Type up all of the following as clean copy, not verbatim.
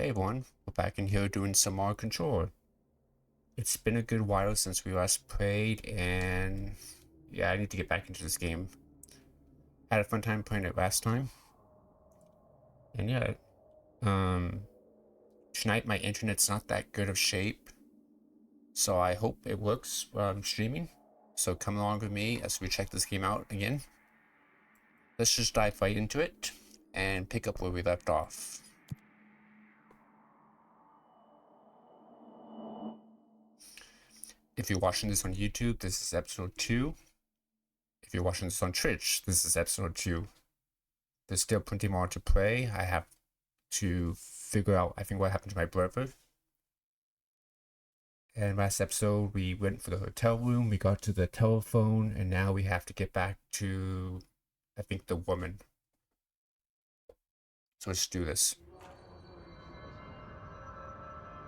Hey everyone, we're back in here doing some more Control. It's been a good while since we last played, and yeah, I need to get back into this game. Had a fun time playing it last time. And yeah, tonight my internet's not that good of shape, so I hope it works while I'm streaming. So come along with me as we check this game out again. Let's just dive right into it and pick up where we left off. If you're watching this on YouTube, this is episode 2. If you're watching this on Twitch, this is episode 2. There's still plenty more to play. I have to figure out, I think, what happened to my brother. And last episode, we went for the hotel room, we got to the telephone, and now we have to get back to, I think, the woman. So let's do this.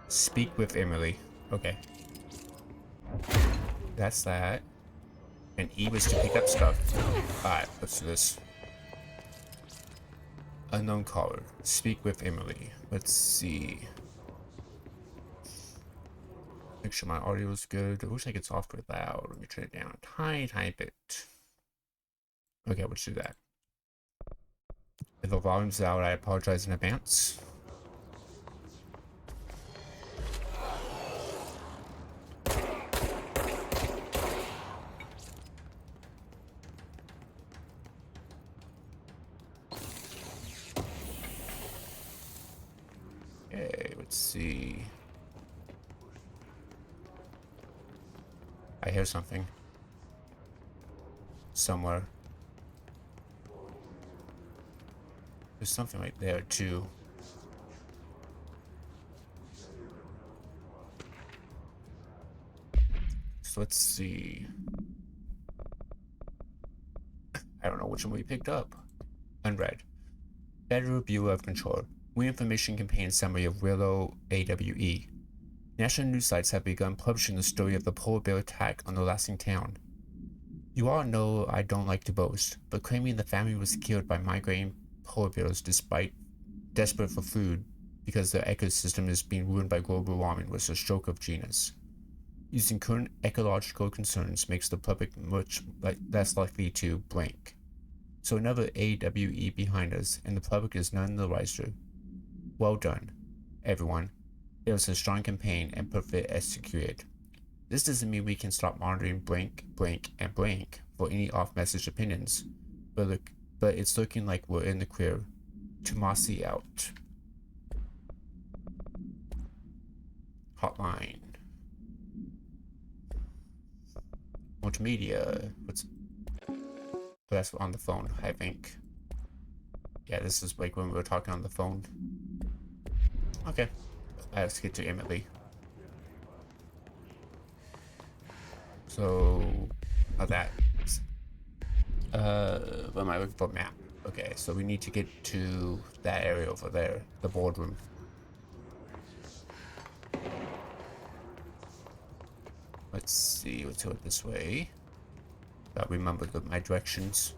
Speak with Emily. Okay. That's that. And E was to pick up stuff. Alright, let's do this. Unknown caller. Speak with Emily. Let's see. Make sure my audio is good. It looks like it's awfully loud. Let me turn it down a tiny bit. Okay, let's do that. If the volume's out, I apologize in advance. Okay, let's see. I hear something. Somewhere. There's something right there, too. So let's see. I don't know which one we picked up. Unread. Federal Bureau of Control. New information contains summary of Willow AWE. National news sites have begun publishing the story of the polar bear attack on the Lansing town. You all know I don't like to boast, but claiming the family was killed by migrating polar bears despite desperate for food because their ecosystem is being ruined by global warming was a stroke of genius. Using current ecological concerns makes the public much less likely to blink. So another AWE behind us, and the public is none the wiser. Well done, everyone. It was a strong campaign and perfect executed. This doesn't mean we can stop monitoring blank, and blank for any off-message opinions, but it's looking like we're in the clear. Tomasi out. Hotline. Multimedia. That's on the phone, I think. Yeah, this is like when we were talking on the phone. Okay. Let's get to Emily. So, that. What am I looking for? Map. Okay, so we need to get to that area over there, the boardroom. Let's see, let's go this way. Gotta remember my directions.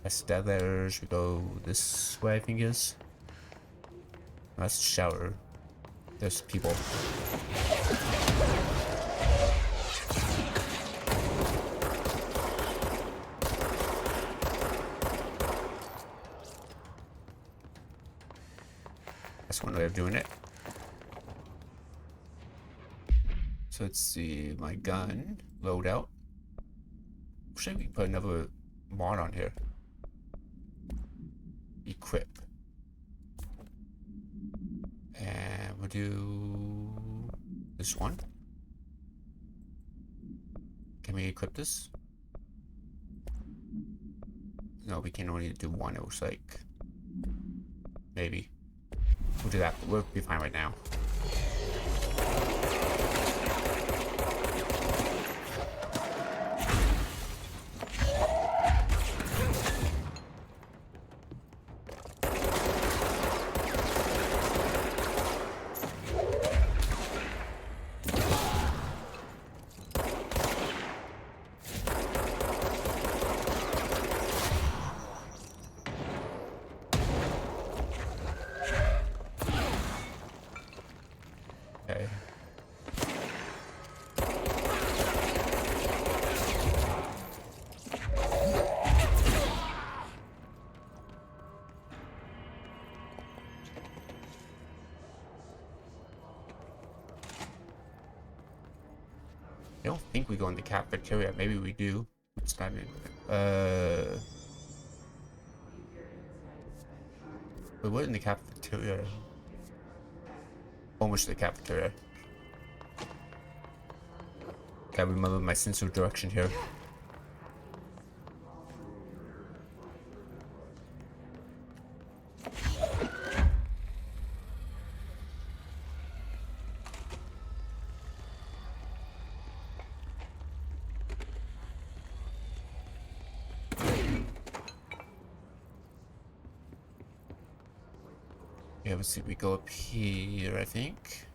That's the others. We go this way, I think is. That's the shower. There's people. That's one way of doing it. So let's see, my gun, loadout. Should we put another mod on here? Equip. And we'll do this one. Can we equip this? No, we can only do one, it looks like. Maybe. We'll do that. We'll be fine right now. think we go in the cafeteria. Maybe we do. Let's dive in. We were in the cafeteria. Almost the cafeteria. Gotta remember my sense of direction here. Yeah, let's see. We go up here, I think.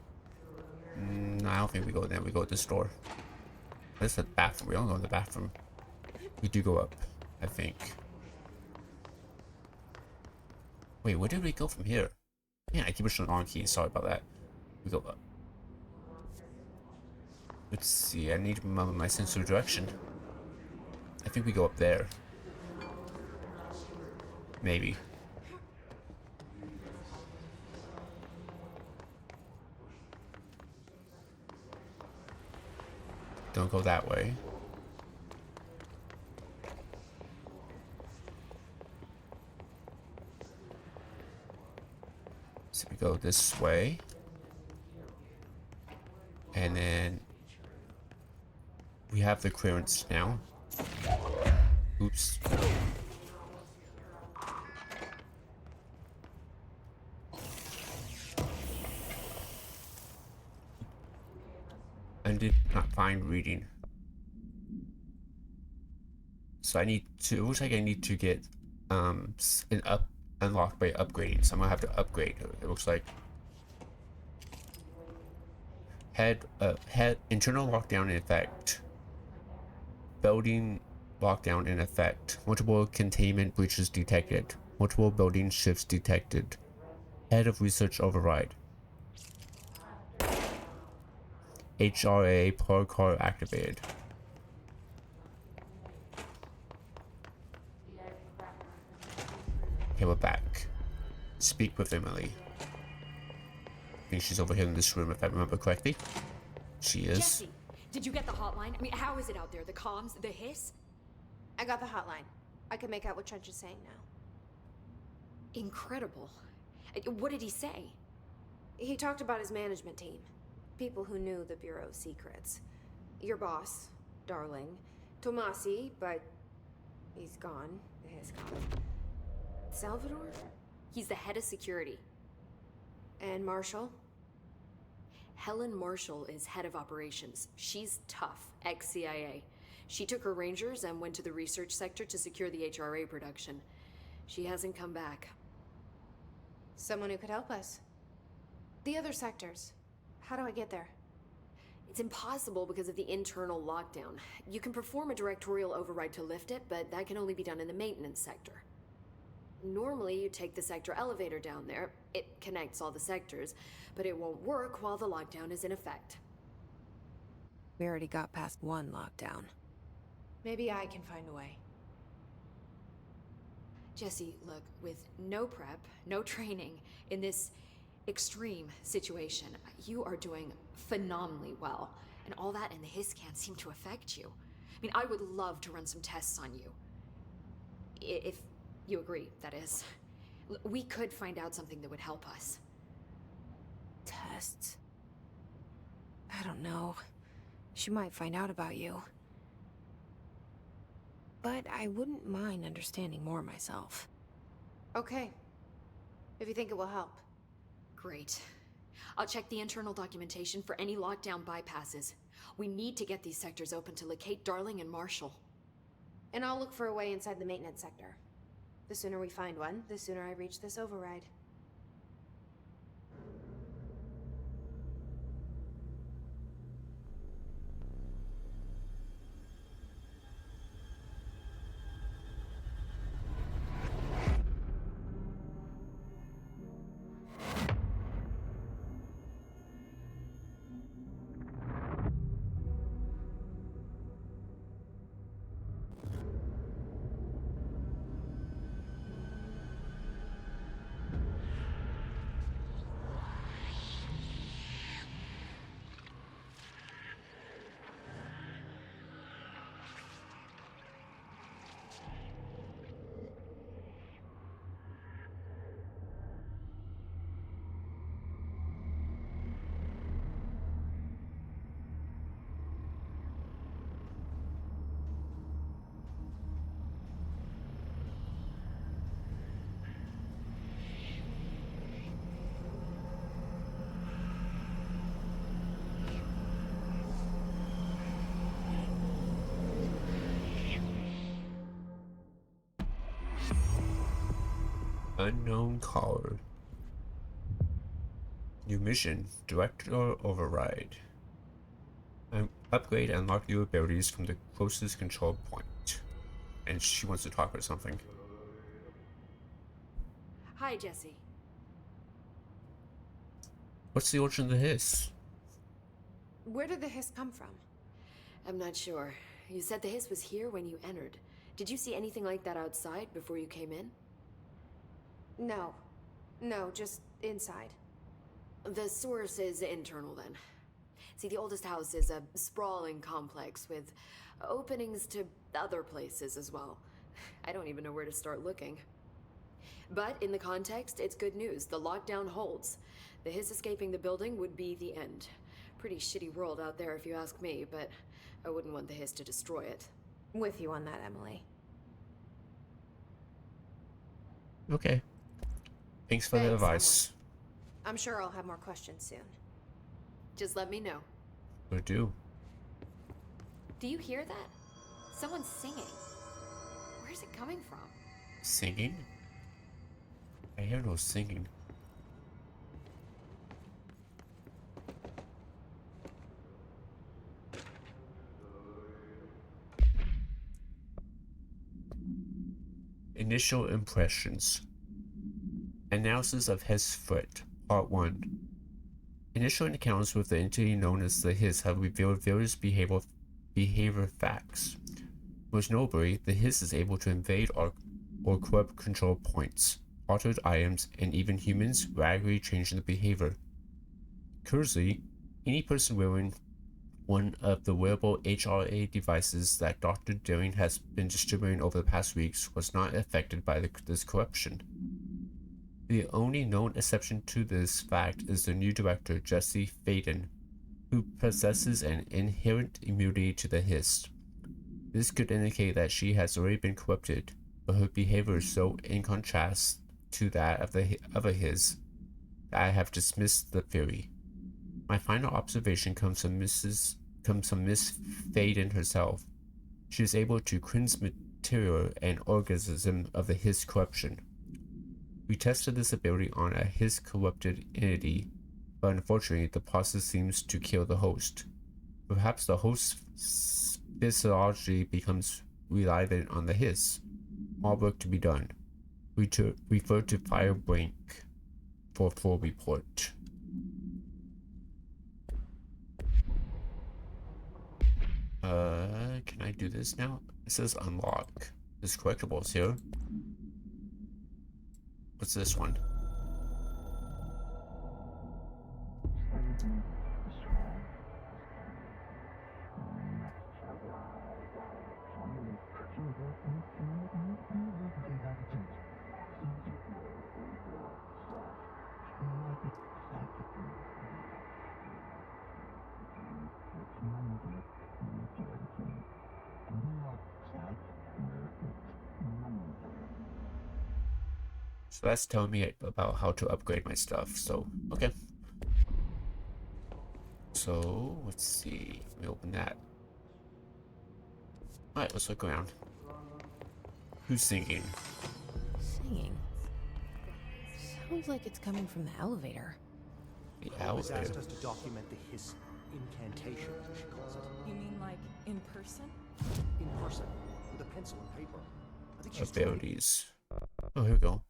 No, I don't think we go there. We go to the store. This is the bathroom. We don't go in the bathroom. We do go up, I think. Wait, where did we go from here? Yeah, I keep pushing the wrong key. Sorry about that. We go up. Let's see. I need to remember my sense of direction. I think we go up there. Maybe. Don't go that way. So we go this way. And then we have the clearance now. Oops. I did not find reading. So I need to, it looks like I need to get unlocked by upgrading. So I'm gonna have to upgrade. It looks like head internal lockdown in effect. Building lockdown in effect. Multiple containment breaches detected. Multiple building shifts detected. Head of research override. HRA protocol activated. Okay, we're back. Speak with Emily. I think she's over here in this room if I remember correctly. She is. Jesse, did you get the hotline? I mean, how is it out there? The comms, the hiss? I got the hotline. I can make out what Trench is saying now. Incredible. What did he say? He talked about his management team. People who knew the Bureau's secrets. Your boss, Darling. Tomasi, but he's gone. He's gone. Salvador? He's the head of security. And Marshall? Helen Marshall is head of operations. She's tough, ex-CIA. She took her rangers and went to the research sector to secure the HRA production. She hasn't come back. Someone who could help us. The other sectors. How do I get there? It's impossible because of the internal lockdown. You can perform a directorial override to lift it, but that can only be done in the maintenance sector. Normally, you take the sector elevator down there. It connects all the sectors, but it won't work while the lockdown is in effect. We already got past one lockdown. Maybe I can find a way. Jesse, look, with no prep, no training, in this extreme situation, you are doing phenomenally well. And all that and the hiss can't seem to affect you. I mean, I would love to run some tests on you. If you agree, that is. We could find out something that would help us. Tests? I don't know. She might find out about you. But I wouldn't mind understanding more myself. Okay. If you think it will help. Great. I'll check the internal documentation for any lockdown bypasses. We need to get these sectors open to locate Darling and Marshall. And I'll look for a way inside the maintenance sector. The sooner we find one, the sooner I reach this override. Unknown caller. New mission. Director override. Upgrade and unlock new abilities from the closest control point. And she wants to talk or something. Hi, Jesse. What's the origin of the hiss? Where did the hiss come from? I'm not sure. You said the hiss was here when you entered. Did you see anything like that outside before you came in? No. No, just inside. The source is internal, then. See, the oldest house is a sprawling complex with openings to other places as well. I don't even know where to start looking. But in the context, it's good news. The lockdown holds. The hiss escaping the building would be the end. Pretty shitty world out there if you ask me, but I wouldn't want the hiss to destroy it. With you on that, Emily. Okay. Thanks for the Thanks, advice. I'm sure I'll have more questions soon. Just let me know. Will do. Do you hear that? Someone's singing. Where's it coming from? Singing? I hear no singing. Initial impressions. Analysis of Hiss Foot, Part 1. Initial encounters with the entity known as the Hiss have revealed various behavior facts. Most notably, the Hiss is able to invade or corrupt control points, altered items, and even humans, radically changing the behavior. Curiously, any person wearing one of the wearable HRA devices that Dr. Daring has been distributing over the past weeks was not affected by this corruption. The only known exception to this fact is the new director, Jesse Faden, who possesses an inherent immunity to the Hiss. This could indicate that she has already been corrupted, but her behavior is so in contrast to that of the other Hiss that I have dismissed the theory. My final observation comes from Miss Faden herself. She is able to cleanse material and organism of the Hiss corruption. We tested this ability on a Hiss corrupted entity, but unfortunately the process seems to kill the host. Perhaps the host's physiology becomes reliant on the Hiss. All work to be done. Refer to Firebrink for full report. Can I do this now? It says unlock. There's collectibles here. What's this one? So that's telling me about how to upgrade my stuff, so, okay. So, let's see, let me open that. Alright, let's look around. Who's singing? Singing? Sounds like it's coming from the elevator. The Always asked elevator. us to document the Hiss incantation, as she calls it. You mean like in person? In person, with a pencil and paper. I think she's 20. Abilities. Oh, here we go.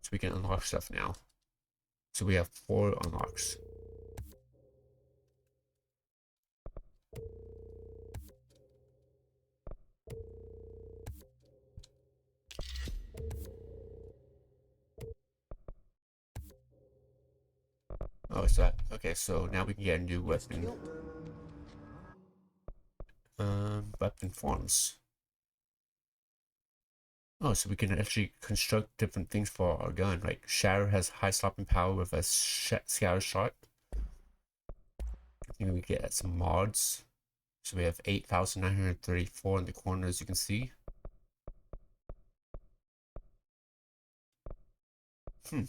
So we can unlock stuff now. So we have 4 unlocks. Oh, it's that. Okay, so now we can get a new weapon. Weapon forms. Oh, so we can actually construct different things for our gun. Like Shatter has high stopping power with a scatter shot. I think we get some mods. So we have 8,934 in the corner, as you can see. I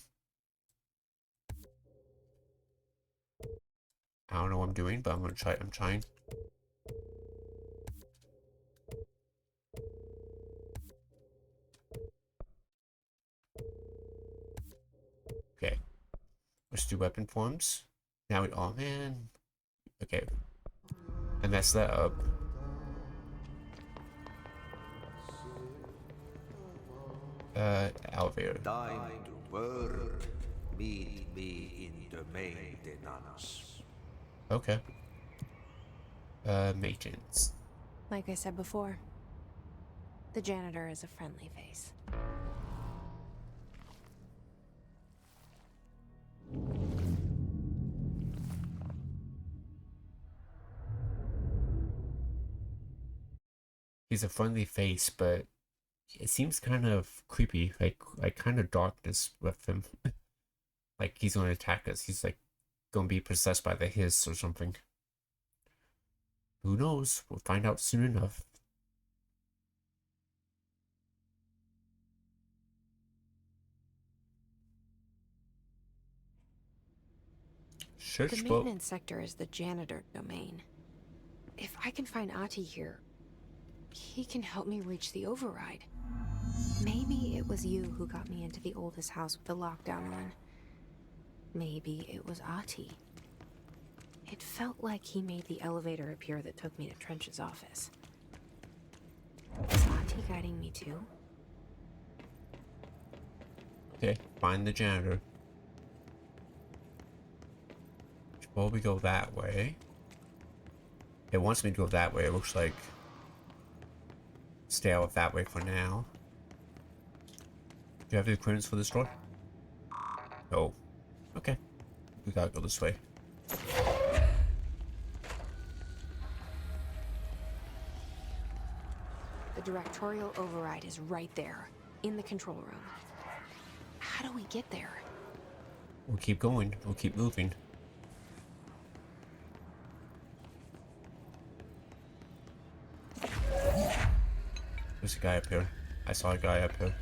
don't know what I'm doing, but I'm gonna try. I'm trying. Let's do weapon forms. Now we, oh man. Okay. I messed that up. Elevator. Time to work. Meet me in the maintenance. Okay. Maintenance. Like I said before, the janitor is a friendly face. He's a friendly face, but it seems kind of creepy, like kind of darkness with him. Like he's gonna attack us. He's like gonna be possessed by the hiss or something. Who knows? We'll find out soon enough. The Search boat. maintenance sector is the janitor domain. If I can find Ahti here, he can help me reach the override. Maybe it was you who got me into the oldest house with the lockdown on. Maybe it was Ahti. It felt like he made the elevator appear that took me to Trench's office. Is Ahti guiding me too? Okay, find the janitor. Well, we go that way. It wants me to go that way. It looks like stay out that way for now. Do you have the clearance for this door? No. Okay. We gotta go this way. The directorial override is right there, in the control room. How do we get there? We'll keep going. We'll keep moving. There's a guy up here. I saw a guy up here.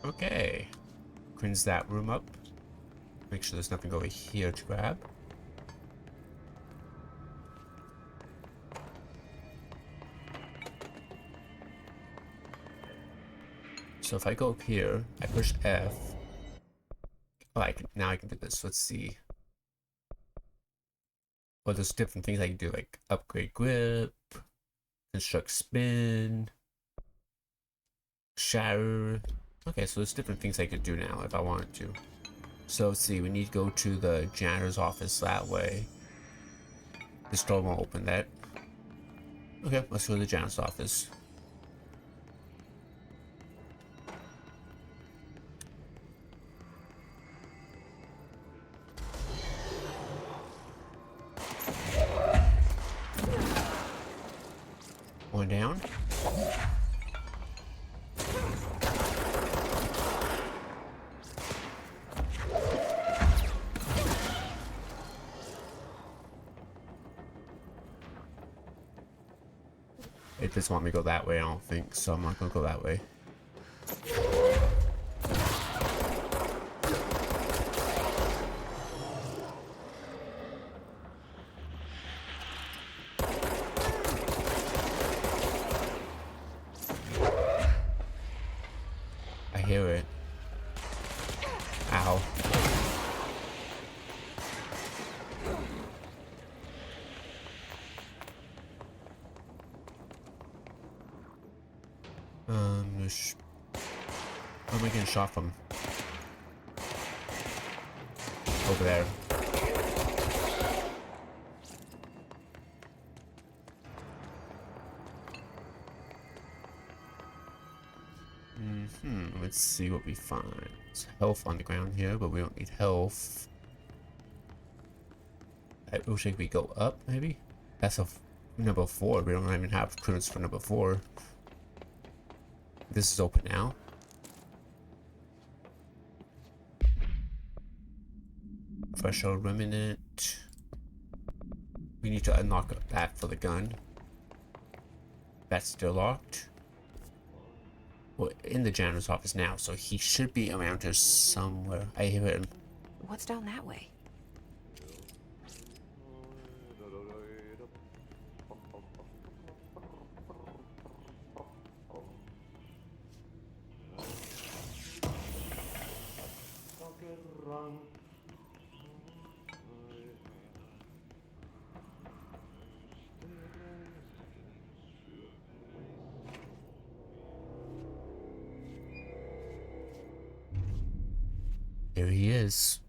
Okay. Cleans that room up. Make sure there's nothing over here to grab. So if I go up here, I push F. Oh, now I can do this. Let's see. Well, there's different things I can do, like upgrade grip, construct spin, shatter. Okay, so there's different things I could do now if I wanted to. So let's see, we need to go to the janitor's office that way. This door won't open that. Okay, let's go to the janitor's office. One down. It doesn't want me to go that way, I don't think, so I'm not gonna go that way. I hear it. Ow. Where am I getting shot from? Over there. Let's see what we find. It's health on the ground here, but we don't need health. I think we go up, maybe? That's a number 4. We don't even have clearance for number 4. This is open now. Threshold remnant. We need to unlock a back for the gun. That's still locked. We're in the janitor's office now, so he should be around here somewhere. I hear him. What's down that way? Here he is.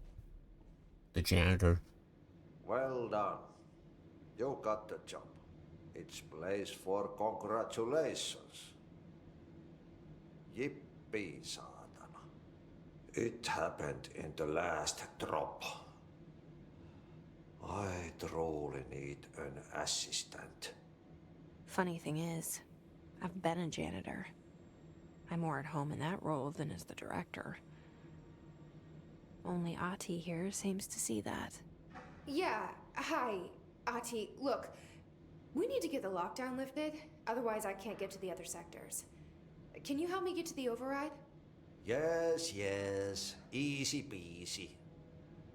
The janitor. Well done. You got the job. It's place for congratulations. Yippee, saatana. It happened in the last drop. I truly need an assistant. Funny thing is, I've been a janitor. I'm more at home in that role than as the director. Only Ati here seems to see that. Yeah, hi, Ati. Look, we need to get the lockdown lifted, otherwise I can't get to the other sectors. Can you help me get to the override? Yes, yes. Easy peasy.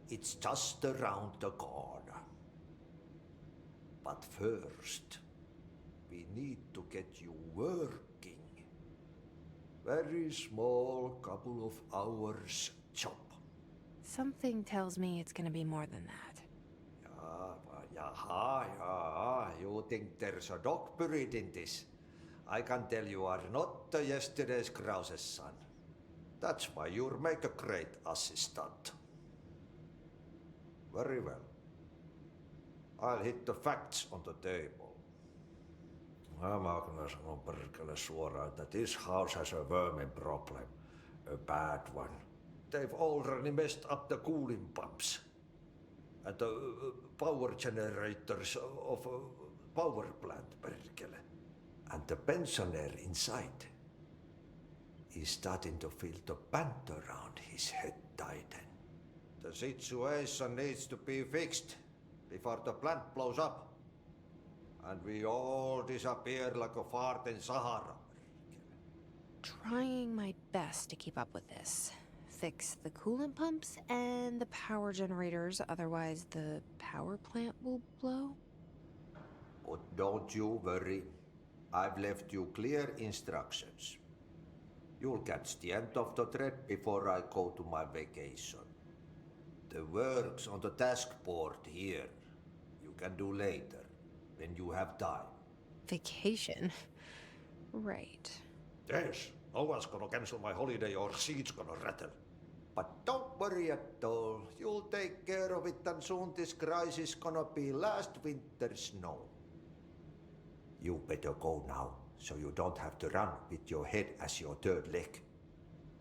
It's just around the corner. But first, we need to get you working. Very small, couple of hours job. Something tells me it's gonna be more than that. Yeah. You think there's a dog buried in this? I can tell you are not the yesterday's Krause's son. That's why you'll make a great assistant. Very well. I'll hit the facts on the table. Mä kyllä sanon perkele suoraan, that this house has a vermin problem. A bad one. They've already messed up the cooling pumps. And the power generators of a power plant, perkele. And the pensioner inside is starting to feel the band around his head tighten. The situation needs to be fixed before the plant blows up. And we all disappear like a fart in Sahara. Trying my best to keep up with this. Fix the coolant pumps and the power generators, otherwise the power plant will blow. But don't you worry. I've left you clear instructions. You'll catch the end of the thread before I go to my vacation. The work's on the task board here. You can do later, when you have time. Vacation? Right. Yes, no one's gonna cancel my holiday or seat's gonna rattle. But don't worry at all. You'll take care of it and soon this crisis gonna be last winter's snow. You better go now, so you don't have to run with your head as your third leg.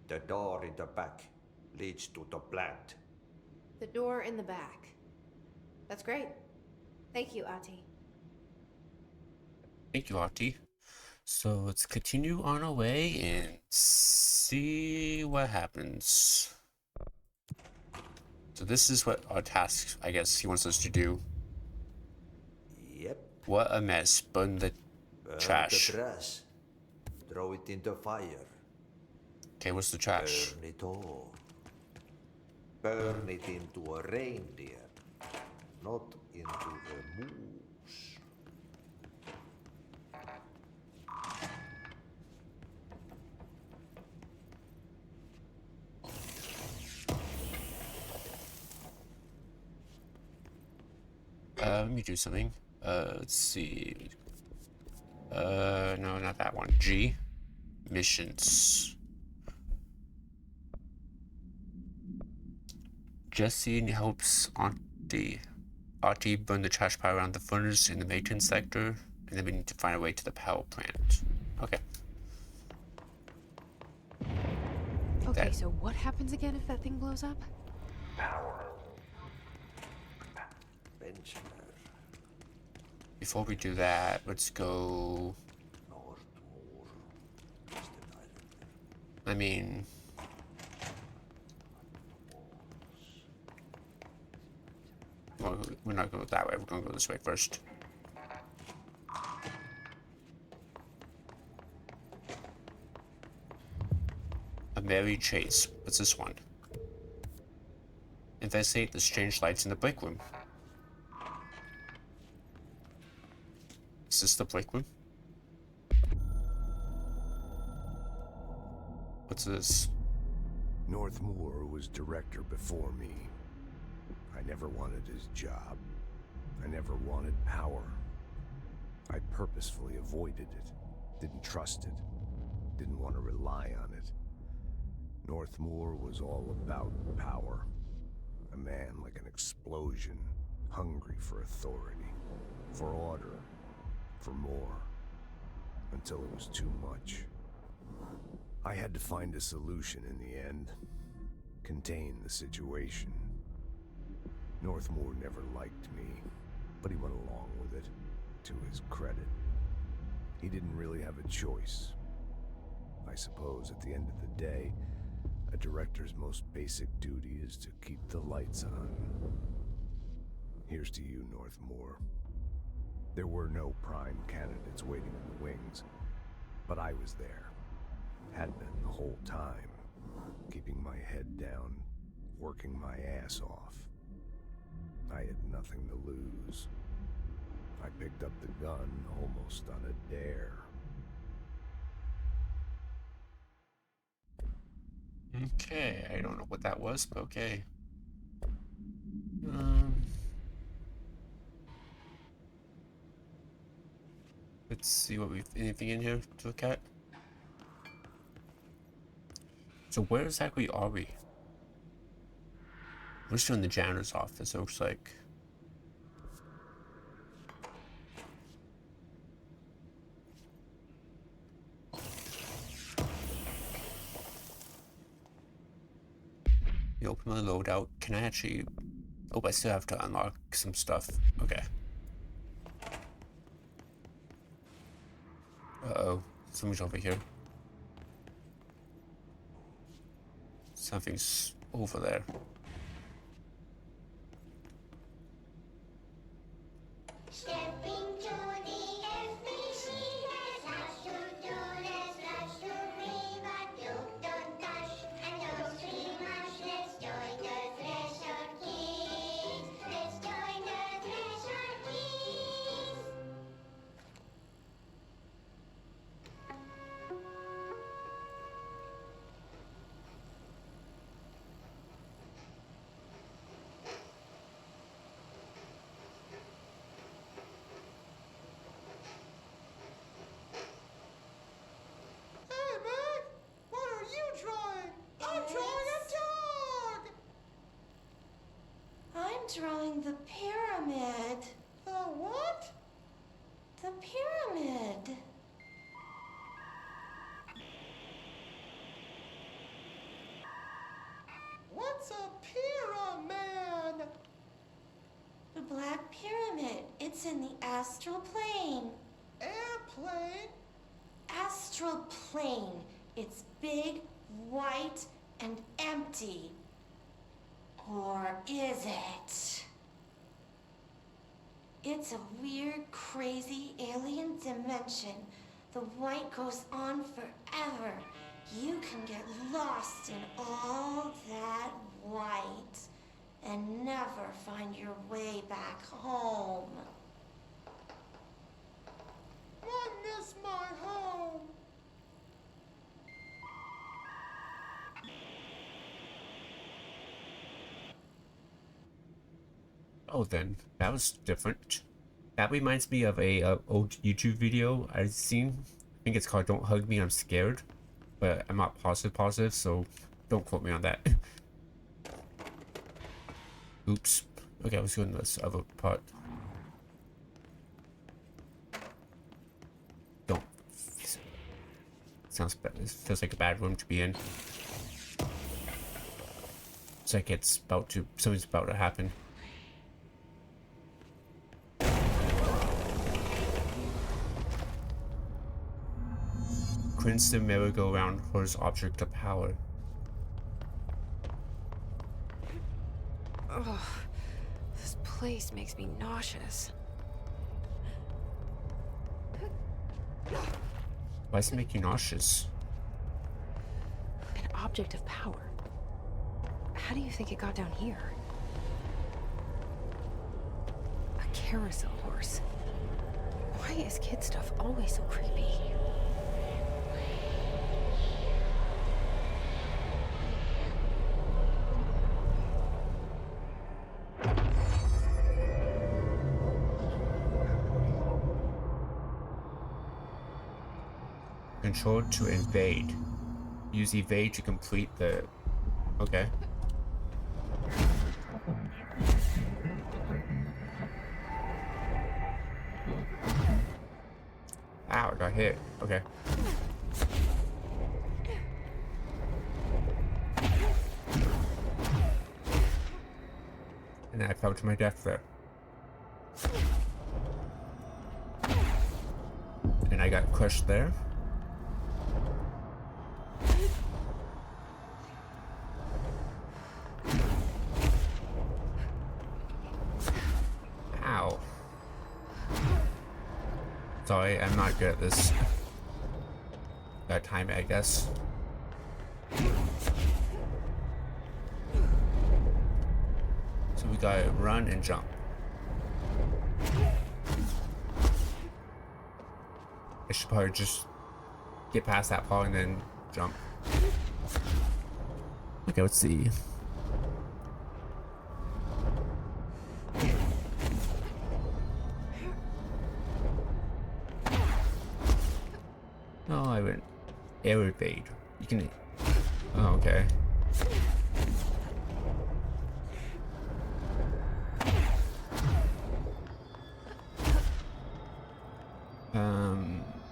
The door in the back leads to the plant. The door in the back. That's great. Thank you, Ati. Thank you, Artie. So let's continue on our way and see what happens. So this is what our task, I guess, he wants us to do. Yep. What a mess. Burn the Burn trash. the trash. Throw it in the fire. Okay, what's the trash? Burn it all. Burn it into a reindeer, not into a moose. Let me do something. Let's see. No, not that one. G. Missions. Jesse helps Artie burn the trash pile around the furnace in the maintenance sector, and then we need to find a way to the power plant. Okay. Okay, That- so what happens again if that thing blows up? Pensioner. Before we do that, let's go. Northmoor. I mean, well, we're not going to go that way. We're going to go this way first. A merry chase. What's this one? Investigate the strange lights in the break room. Is this the break room? What's this? Northmoor was director before me. I never wanted his job. I never wanted power. I purposefully avoided it. Didn't trust it. Didn't want to rely on it. Northmoor was all about power. A man like an explosion, hungry for authority, for order, for more, until it was too much. I had to find a solution in the end. Contain the situation. Northmoor never liked me, but he went along with it, to his credit. He didn't really have a choice. I suppose at the end of the day, a director's most basic duty is to keep the lights on. Here's to you, Northmoor. There were no prime candidates waiting in the wings, but I was there. Had been the whole time, keeping my head down, working my ass off. I had nothing to lose. I picked up the gun almost on a dare. Okay, I don't know what that was, but okay. Let's see what we've anything in here to look at. So where exactly are we? We're still in the janitor's office, it looks like. You open my loadout. Can I actually... Oh, I still have to unlock some stuff. Okay. Uh-oh. Something's over here. Something's over there. Stepping to the FBC, there's lots to do, there's lots to read, but you don't touch and don't scream much. Let's join the Threshold Kids. Let's join the Threshold Kids. Hey, man! What are you drawing? I'm drawing a dog! I'm drawing the pyramid. The what? The pyramid. What's a pyramid? The Black Pyramid. It's in the astral plane. Airplane? Astral plane. It's big, white, and empty. Or is it? It's a weird, crazy alien dimension. The white goes on forever. You can get lost in all that white and never find your way back home. I miss my home. Oh, then. That was different. That reminds me of a old YouTube video I've seen. I think it's called Don't Hug Me, I'm Scared. But I'm not positive, so don't quote me on that. Oops. Okay, I was doing this other part. Don't. Sounds bad. This feels like a bad room to be in. It's like something's about to happen. Crimson merry-go-round holds object of power. Ugh, this place makes me nauseous. Why does it make you nauseous? An object of power. How do you think it got down here? A carousel horse. Why is kid stuff always so creepy? Control to invade. Use evade to complete the... Okay. Ow, I got hit. Okay. And I fell to my death there. And I got crushed there. Ow. Sorry, I'm not good at this. Got time, I guess. So we gotta run and jump. I should probably just get past that part and then jump. Okay, let's see. Oh, I went air evade. You can... Oh, okay.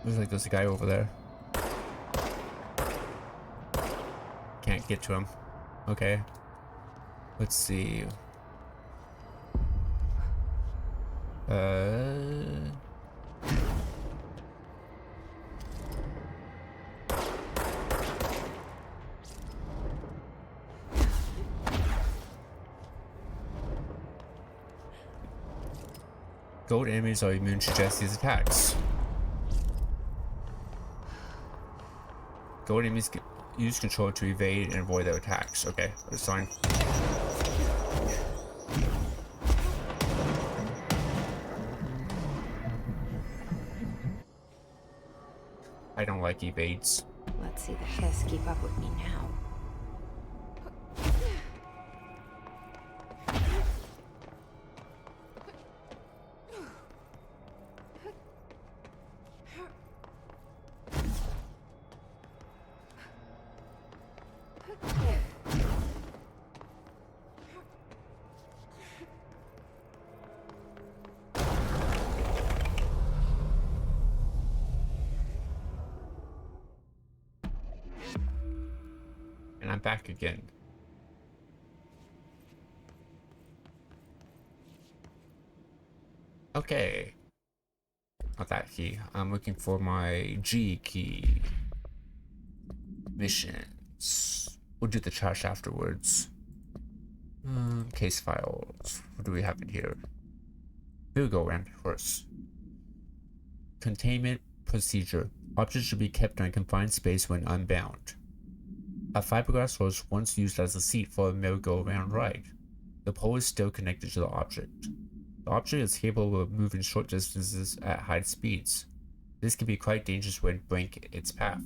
Looks like there's a guy over there. Can't get to him. Okay. Let's see. Gold enemies are immune to Jesse's attacks. Gold enemies use control to evade and avoid their attacks. Okay, that's fine. I don't like evades. Let's see the hiss keep up with me now. And I'm back again. Okay. Not that key. I'm looking for my G key. Missions. We'll do the trash afterwards. Case files. What do we have in here? Here we go, around first. Containment procedure. Objects should be kept in a confined space when unbound. A fiberglass was once used as a seat for a merry-go-round ride. The pole is still connected to the object. The object is capable of moving short distances at high speeds. This can be quite dangerous when blank its path.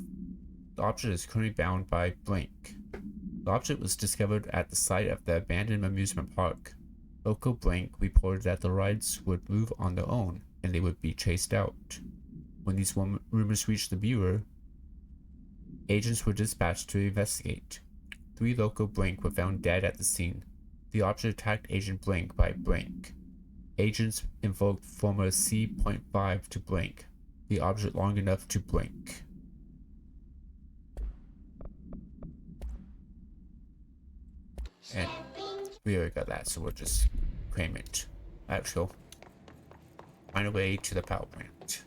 The object is currently bound by blank. The object was discovered at the site of the abandoned amusement park. Local blank reported that the rides would move on their own and they would be chased out. When these rumors reached the Bureau, agents were dispatched to investigate. 3 local blank were found dead at the scene. The object attacked Agent Blank by blank. Agents invoked formula C.5 to blank the object long enough to blank. And we already got that, so we'll just claim it. Actual. Find a way to the power plant.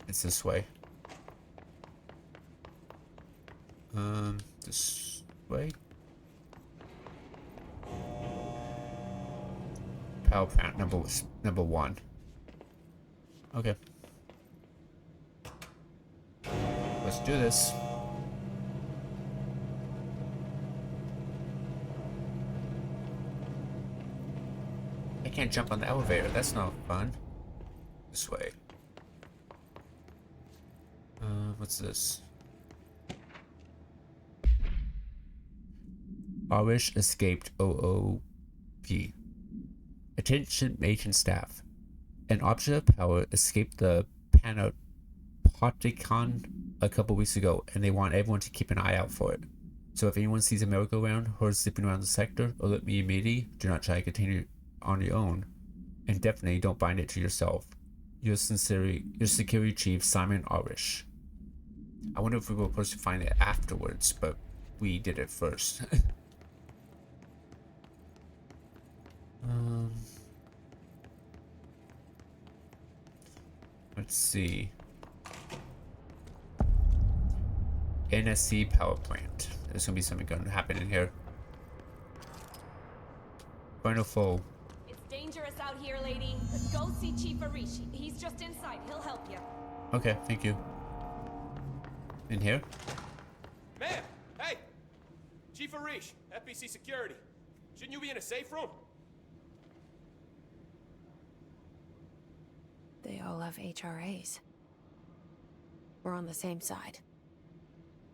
It's this way. This way. Power plant number 1. Okay. Let's do this. I can't jump on the elevator. That's not fun. This way. What's this? Irish escaped OOP. Attention maintenance staff. An object of power escaped the Panopticon a couple weeks ago, and they want everyone to keep an eye out for it. So if anyone sees a merry-go-round or zipping around the sector, alert me immediately. Do not try to contain it on your own, and definitely don't bind it to yourself. Your security chief, Simon Irish. I wonder if we were supposed to find it afterwards, but we did it first. Let's see. NSC power plant. There's gonna be something going to happen in here. Final foe. It's dangerous out here, lady. Go see Chief Arishi. He's just inside. He'll help you. Okay, thank you. In here? Ma'am! Hey! Chief Arish, FBC Security. Shouldn't you be in a safe room? They all have HRAs. We're on the same side.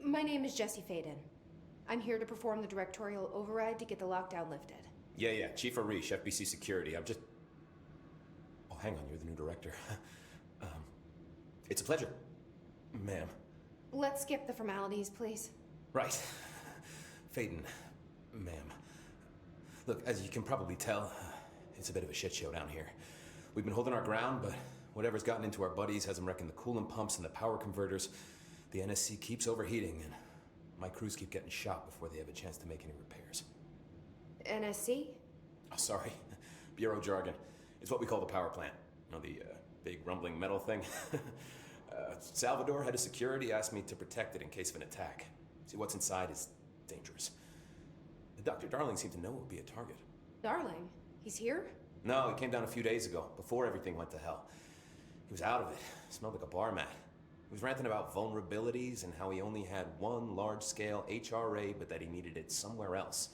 My name is Jesse Faden. I'm here to perform the directorial override to get the lockdown lifted. Yeah, Chief Arish, FBC Security. I'm just... Oh, hang on, you're the new director. It's a pleasure, ma'am. Let's skip the formalities, please. Right. Faden, ma'am. Look, as you can probably tell, it's a bit of a shit show down here. We've been holding our ground, but whatever's gotten into our buddies has them wrecking the coolant pumps and the power converters. The NSC keeps overheating, and my crews keep getting shot before they have a chance to make any repairs. NSC? Oh, sorry. Bureau jargon. It's what we call the power plant. You know, the big rumbling metal thing? Salvador, head of security, asked me to protect it in case of an attack. See, what's inside is dangerous. Dr. Darling seemed to know it would be a target. Darling? He's here? No, he came down a few days ago, before everything went to hell. He was out of it. Smelled like a bar mat. He was ranting about vulnerabilities and how he only had one large-scale HRA, but that he needed it somewhere else.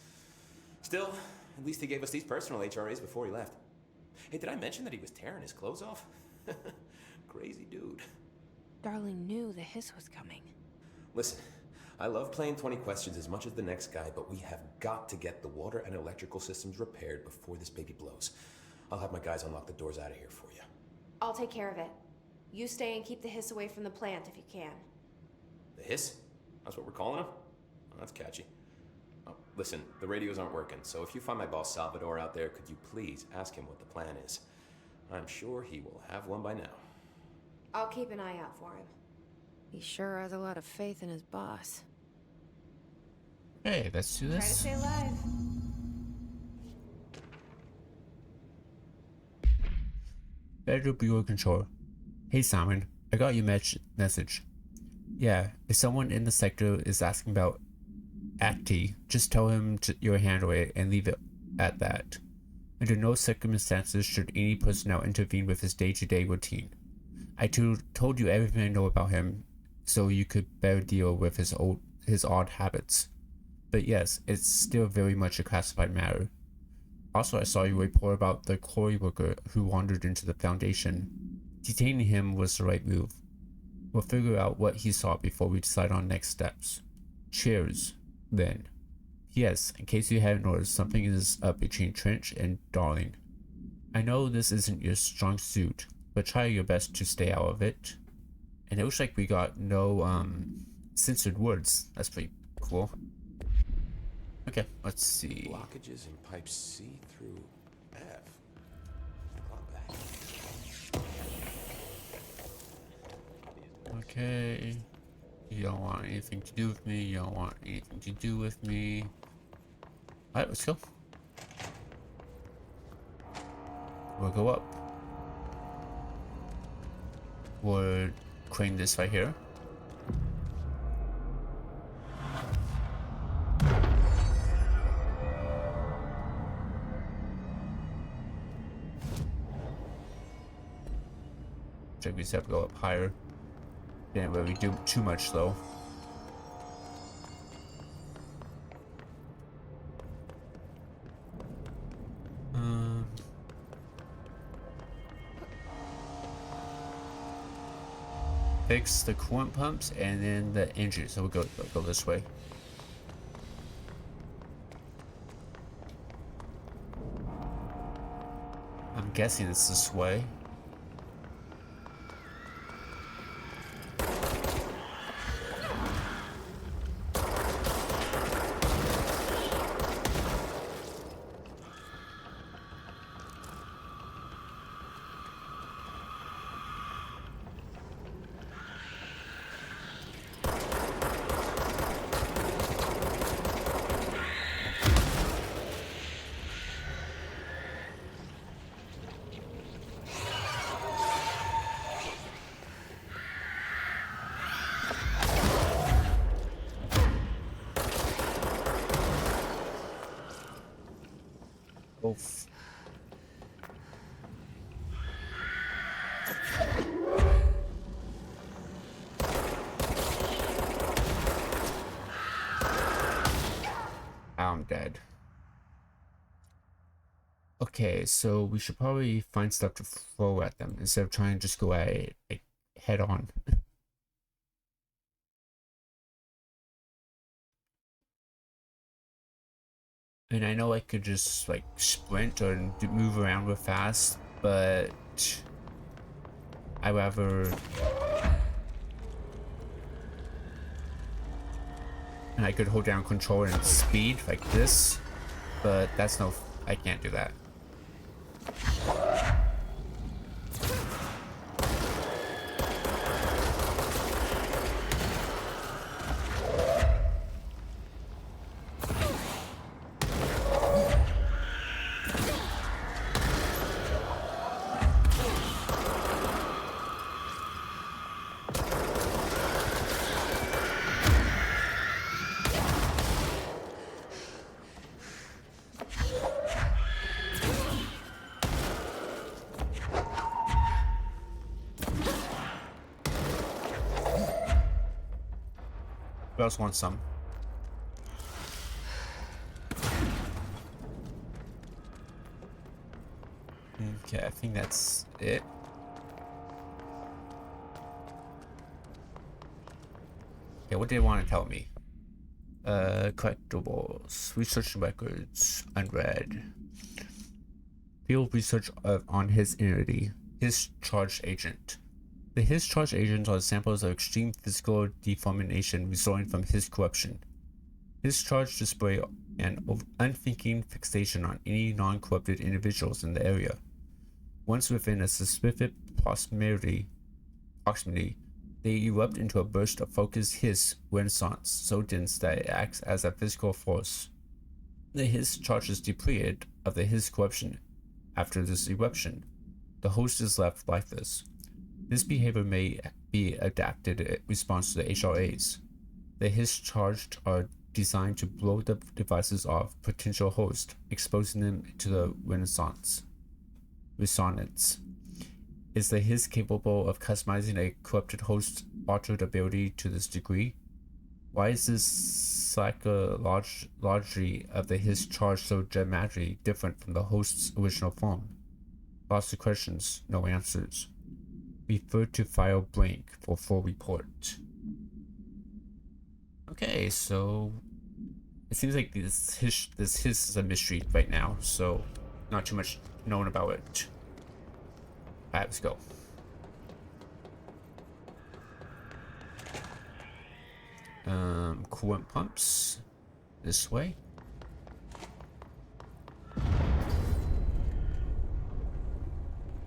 Still, at least he gave us these personal HRAs before he left. Hey, did I mention that he was tearing his clothes off? Crazy dude. Darling knew the hiss was coming. Listen, I love playing 20 questions as much as the next guy, but we have got to get the water and electrical systems repaired before this baby blows. I'll have my guys unlock the doors out of here for you. I'll take care of it. You stay and keep the hiss away from the plant if you can. The hiss? That's what we're calling him? Oh, that's catchy. Oh, listen, the radios aren't working, so if you find my boss Salvador out there, could you please ask him what the plan is? I'm sure he will have one by now. I'll keep an eye out for him. He sure has a lot of faith in his boss. Hey, let's do Try to this. stay alive. Federal Bureau Control. Hey Simon, I got your message. Yeah, if someone in the sector is asking about Acti, just tell him you'll handle it and leave it at that. Under no circumstances should any personnel intervene with his day-to-day routine. I told you everything I know about him, so you could better deal with his odd habits. But yes, it's still very much a classified matter. Also, I saw your report about the quarry worker who wandered into the Foundation. Detaining him was the right move. We'll figure out what he saw before we decide on next steps. Cheers, then. Yes, in case you haven't noticed, something is up between Trench and Darling. I know this isn't your strong suit, but try your best to stay out of it. And it looks like we got no censored words. That's pretty cool. Okay, let's see. Blockages in pipes C through F. Okay. You don't want anything to do with me. You don't want anything to do with me. Alright, let's go. We'll go up. We'll crane this right here. Check these have to go up higher. Didn't really do too much though. Fix the coolant pumps and then the engine. So we'll go this way. I'm guessing it's this way. Oof. I'm dead. Okay, so we should probably find stuff to throw at them instead of trying to just go at it like, head on. And I know I could just like sprint or move around real fast, but I rather. And I could hold down control and speed like this, but that's no. I can't do that. Who else wants some? Okay, I think that's it. Okay, what did they want to tell me? Collectibles, research records, unread. Field research on his entity, his charged agent. The his charged agents are samples of extreme physical deformation resulting from his corruption. His charge display an unthinking fixation on any non-corrupted individuals in the area. Once within a specific proximity, they erupt into a burst of focused hiss renaissance so dense that it acts as a physical force. The hiss charge is depleted of the hiss corruption. After this eruption, the host is left lifeless. This behavior may be adapted in response to the HRAs. The hiss charged are designed to blow the devices off potential hosts, exposing them to the resonance. Is the hiss capable of customizing a corrupted host's altered ability to this degree? Why is this psychology of the hiss charge so dramatically different from the host's original form? Lots of questions, no answers. Refer to file blank for full report. Okay, so it seems like this hiss is a mystery right now, so not too much known about it. Alright, let's go. Coolant pumps this way.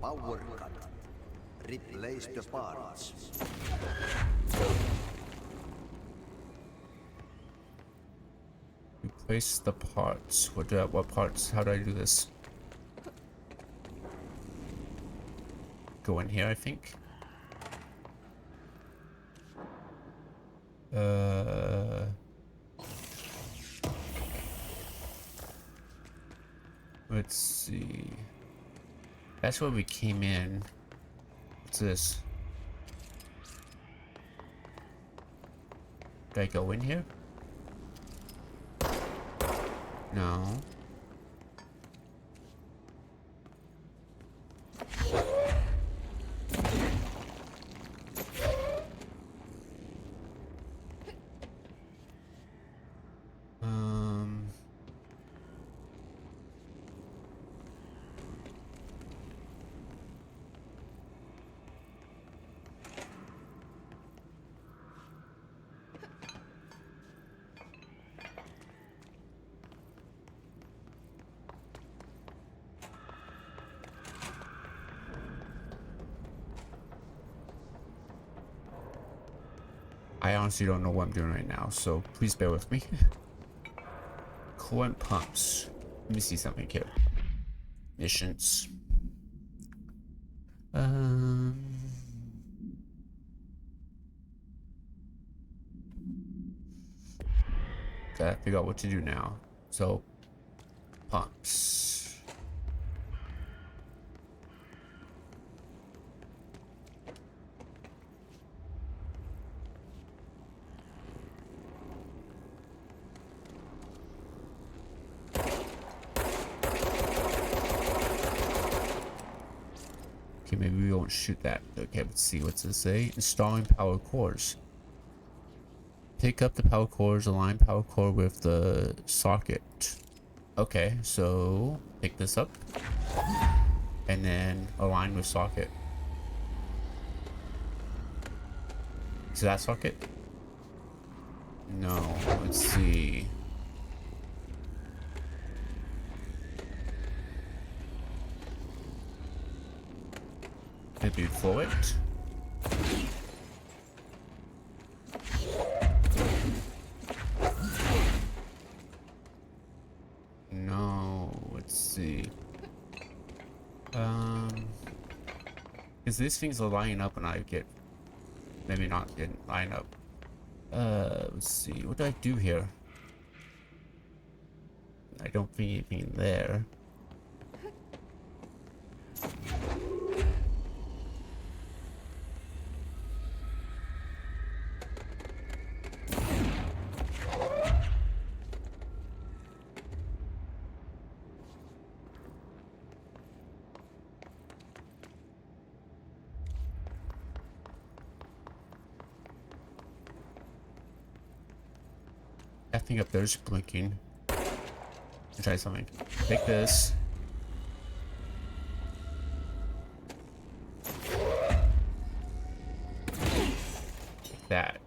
Power cut. Replace the parts. Place the parts. What parts? How do I do this? Go in here, I think. Let's see. That's where we came in. What's this? Do I go in here? No. I honestly don't know what I'm doing right now, so please bear with me. Coolant pumps. Let me see something here. Missions. Gotta figure out what to do now. So, pumps. Okay, maybe we won't shoot that. Okay, let's see. What's it say? Installing power cores. Pick up the power cores, align power core with the socket. Okay, so pick this up and then align with socket. Is that socket? No, let's see. Maybe flow it. No, let's see. Because these things are lining up and I get maybe not didn't line up. Let's see. What do I do here? I don't think anything there. That thing up there is blinking. Let's try something. Take this. Take that.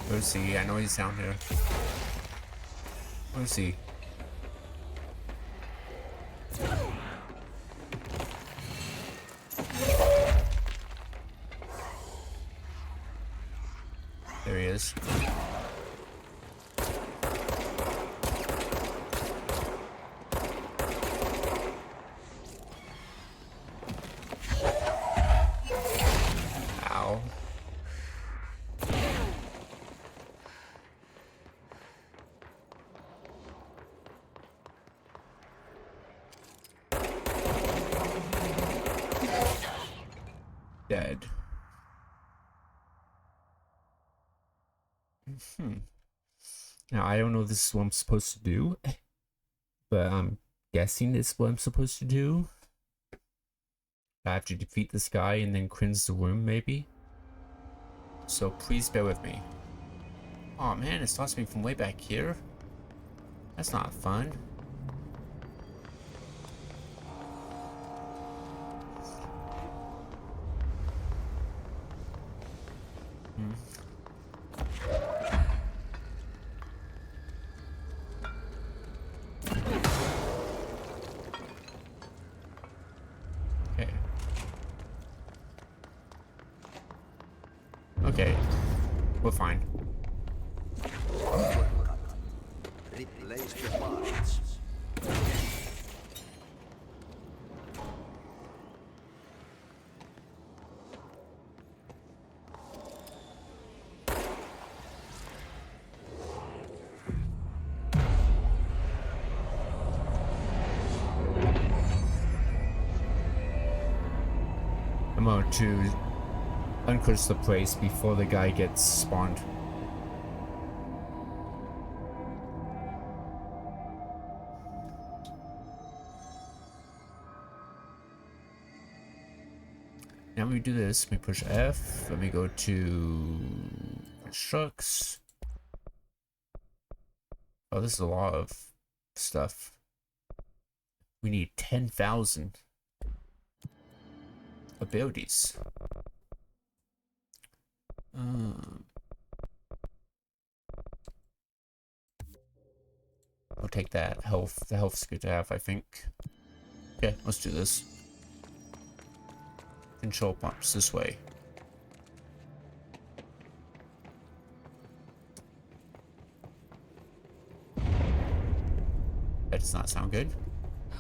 Where's he? I know he's down here. Where's he? There he is. Ow. Now, I don't know if this is what I'm supposed to do, but I'm guessing this is what I'm supposed to do. I have to defeat this guy and then cleanse the room, maybe? So please bear with me. Oh man, it starts me from way back here. That's not fun. Okay. Okay. We're fine. Replace the parts. I'm going to uncurse the place before the guy gets spawned. Now we do this, we push F, let me go to constructs. Oh, this is a lot of stuff. We need 10,000 abilities. I'll take that health. The health's good to have, I think. Okay, let's do this. Control pumps this way. That does not sound good.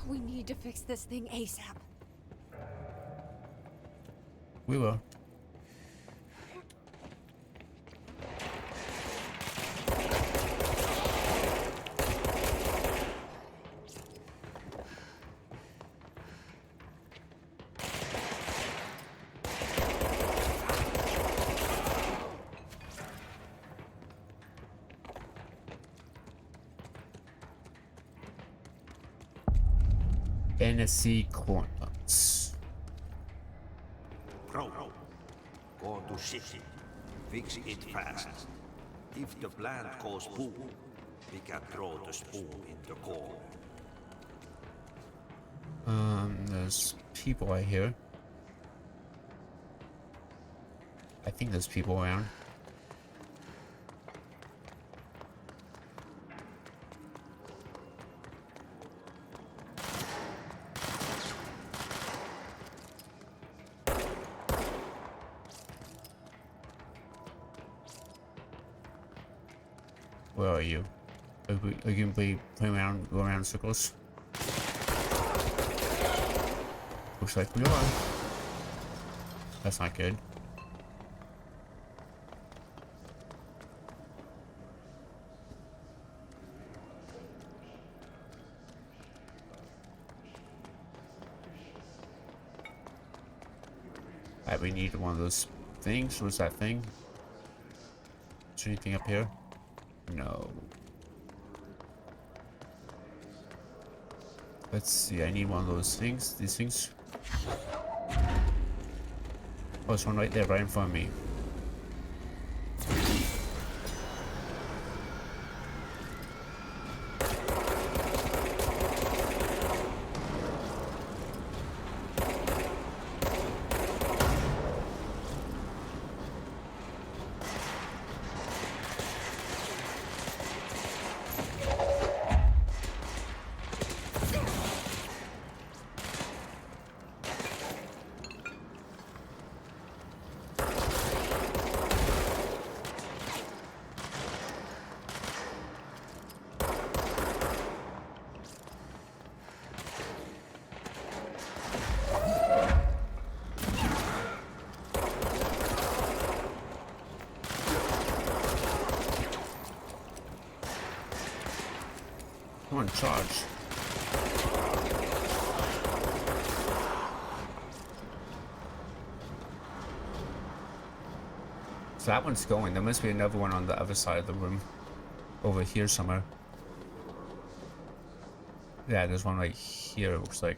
We need to fix this thing ASAP. We will. NSC corn nuts. Pro. Go to city. Fix it fast. If the plant goes boom, we can throw the spoon in the corner. There's people I hear. I think there's people around. Where are you? Are you gonna be playing around, go around in circles? Looks like we are. That's not good. Alright, we need one of those things. What's that thing? Is there anything up here? No. Let's see, I need one of those things. These things. Oh, there's one right there, right in front of me. Come on, charge. So that one's going. There must be another one on the other side of the room. Over here somewhere. Yeah, there's one right here, it looks like.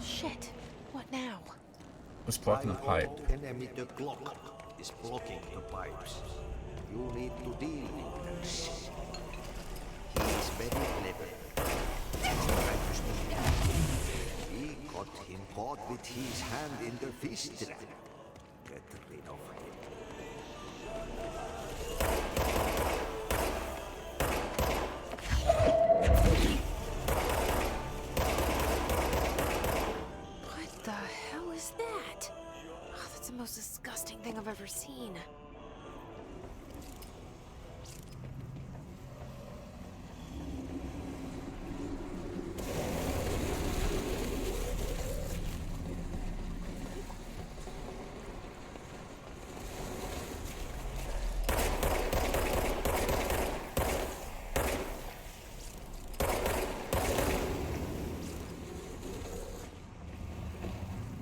Shit. What now? What's blocking the pipe? Emitter clock is blocking the pipes. You need to deal with that shit. He is very clever. We got him caught with his hand in the fish trap. Get rid of him. What the hell is that? Oh, that's the most disgusting thing I've ever seen.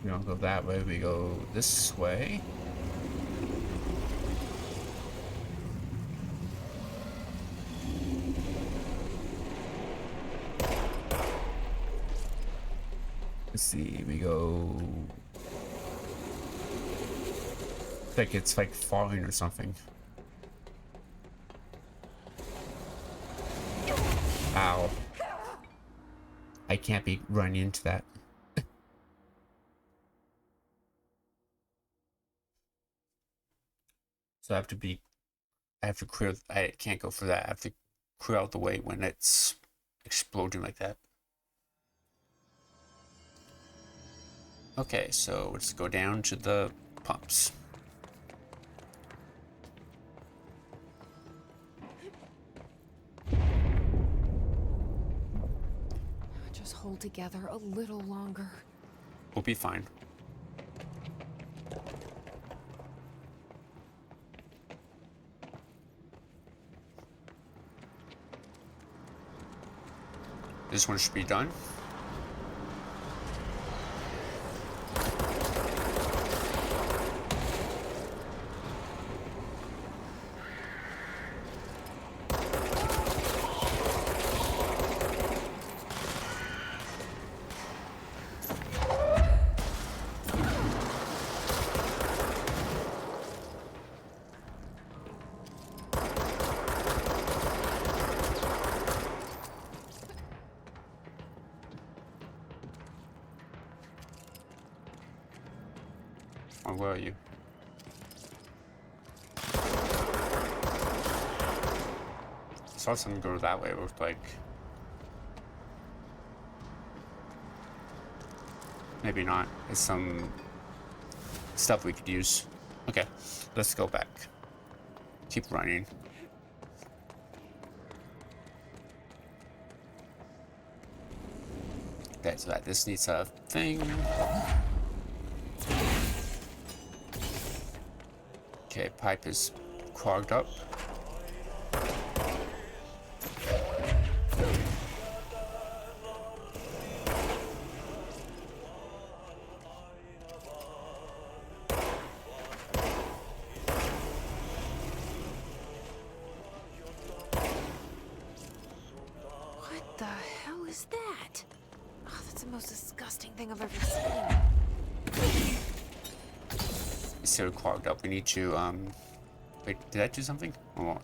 We don't go that way, we go this way. Let's see, we go... Like it's like falling or something. Ow. I can't be running into that. So I have to clear, I can't go for that. I have to clear out the way when it's exploding like that. Okay, so let's go down to the pumps. Just hold together a little longer. We'll be fine. This one should be done. Or where are you? I saw something go that way, it looked like. Maybe not. It's some stuff we could use. Okay, let's go back. Keep running. Okay, so this needs a thing. Okay, pipe is clogged up. What the hell is that? Oh, that's the most disgusting thing I've ever seen. It's still clogged up. We need to, wait, did that do something? Hold on.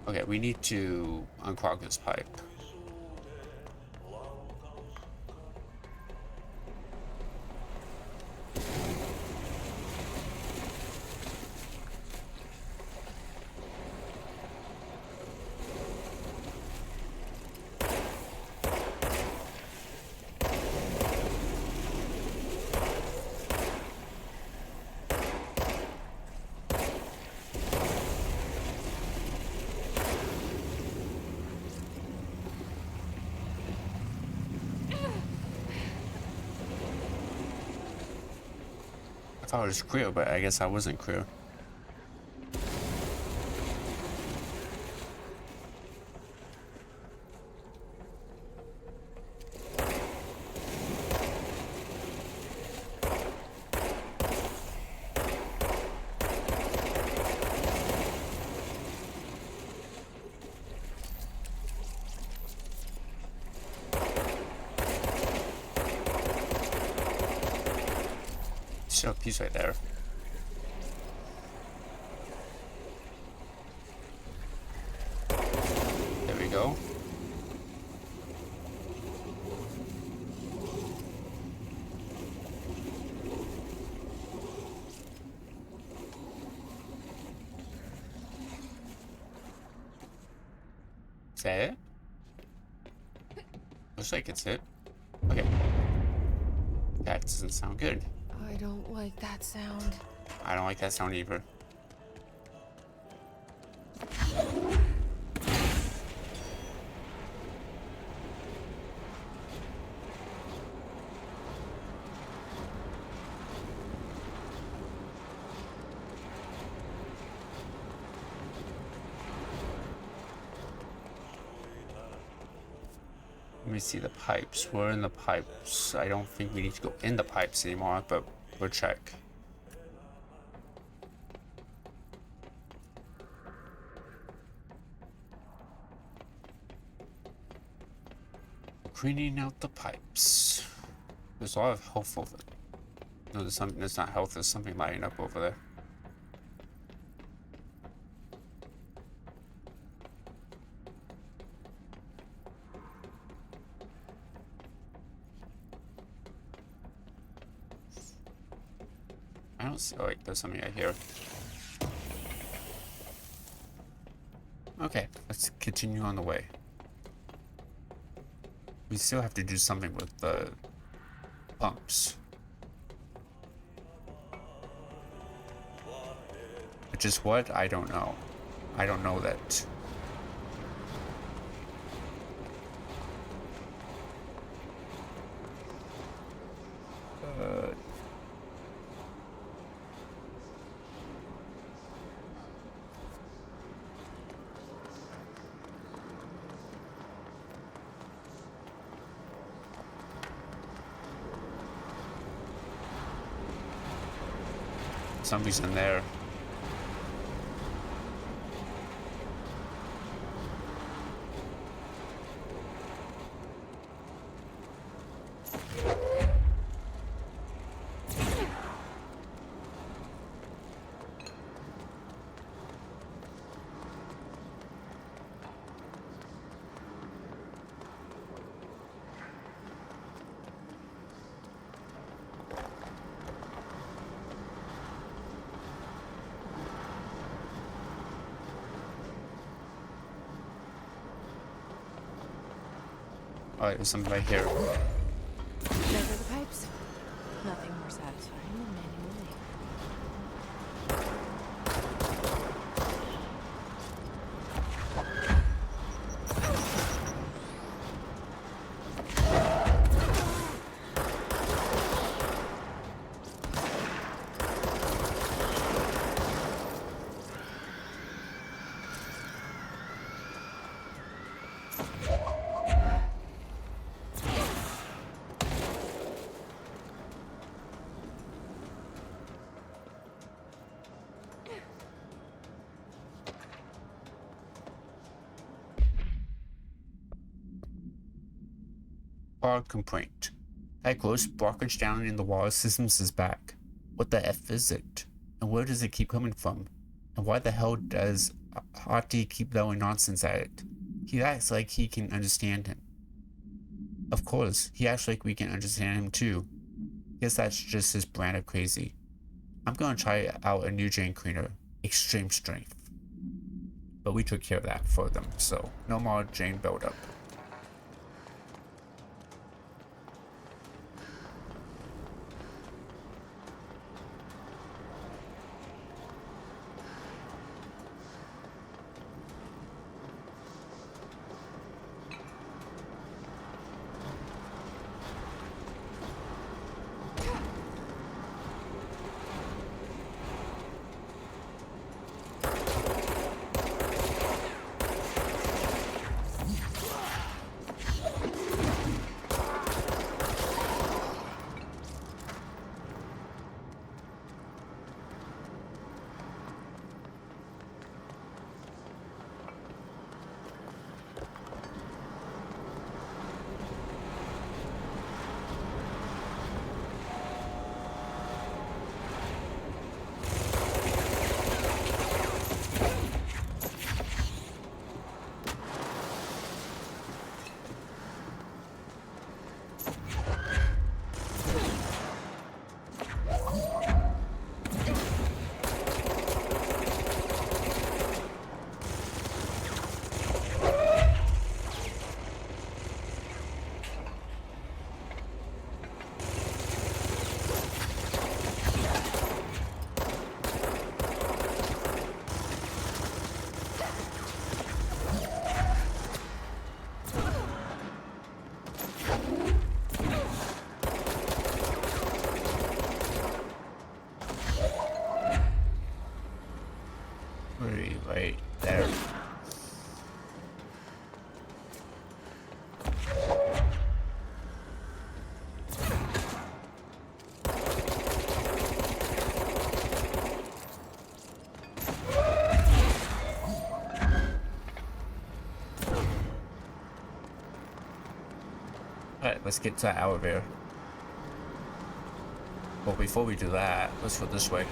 Okay, we need to unclog this pipe. I thought it was clear, but I guess I wasn't clear. Still a piece right there. There we go. Is that it? Looks like it's it. Okay. That doesn't sound good. I don't like that sound. I don't like that sound either. Let me see the pipes. We're in the pipes. I don't think we need to go in the pipes anymore, but we'll check. Cleaning out the pipes. There's a lot of health over there. No, there's something that's not health. There's something lighting up over there. I don't see. Oh, wait, there's something right here. Okay, let's continue on the way. We still have to do something with the pumps. But just what? I don't know. I don't know that. Somebody's in there. Alright, there's something right here. Those are the pipes. Nothing more satisfying than manually. Power complaint. That gross blockage down in the water systems is back. What the F is it? And where does it keep coming from? And why the hell does Hati keep blowing nonsense at it? He acts like he can understand him. Of course, he acts like we can understand him too. Guess that's just his brand of crazy. I'm gonna try out a new drain cleaner, extreme strength. But we took care of that for them, so no more drain buildup. Alright, let's get to that elevator. But before we do that, let's go this way.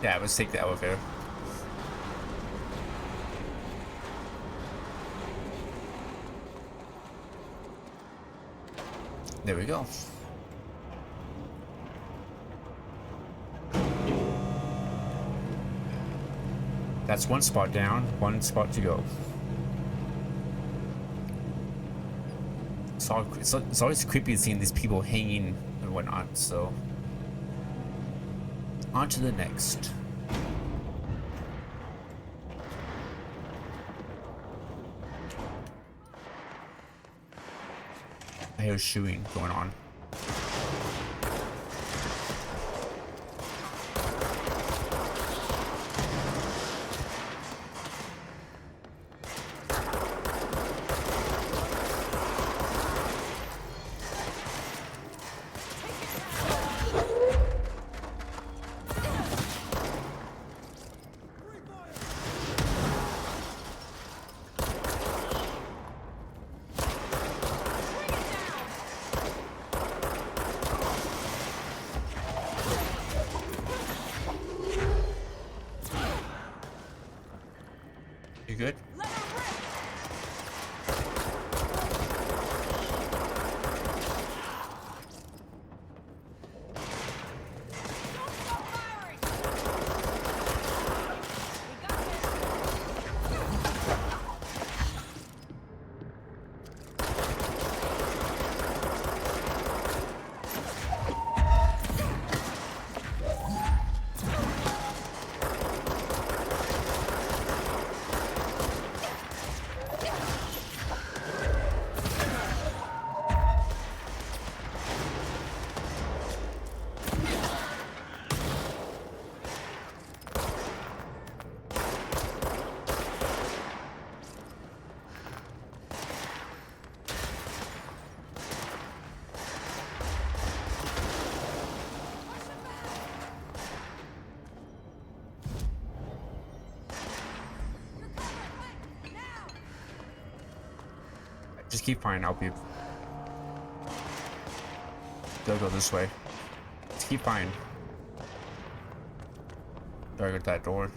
Yeah, let's take the elevator. There we go. That's one spot down, one spot to go. It's always creepy seeing these people hanging and whatnot, so. On to the next. I hear shooting going on. You good? Just keep firing, I'll be... They'll go this way. Just keep firing. Target that door.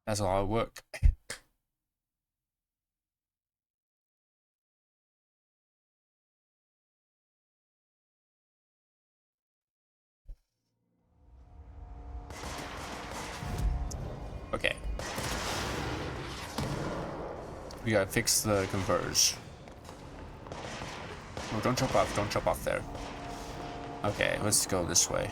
That's a lot of work. Okay. We gotta fix the converge. Oh, don't jump off there. Okay, let's go this way.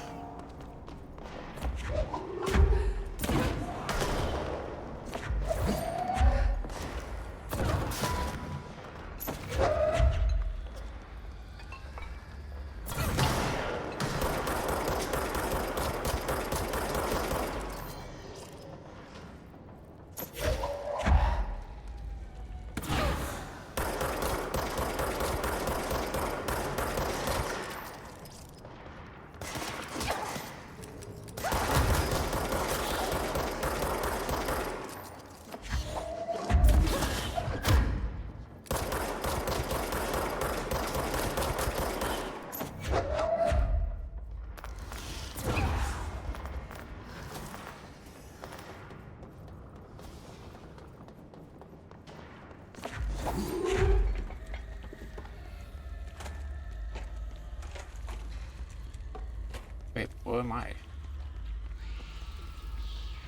Wait, where am I?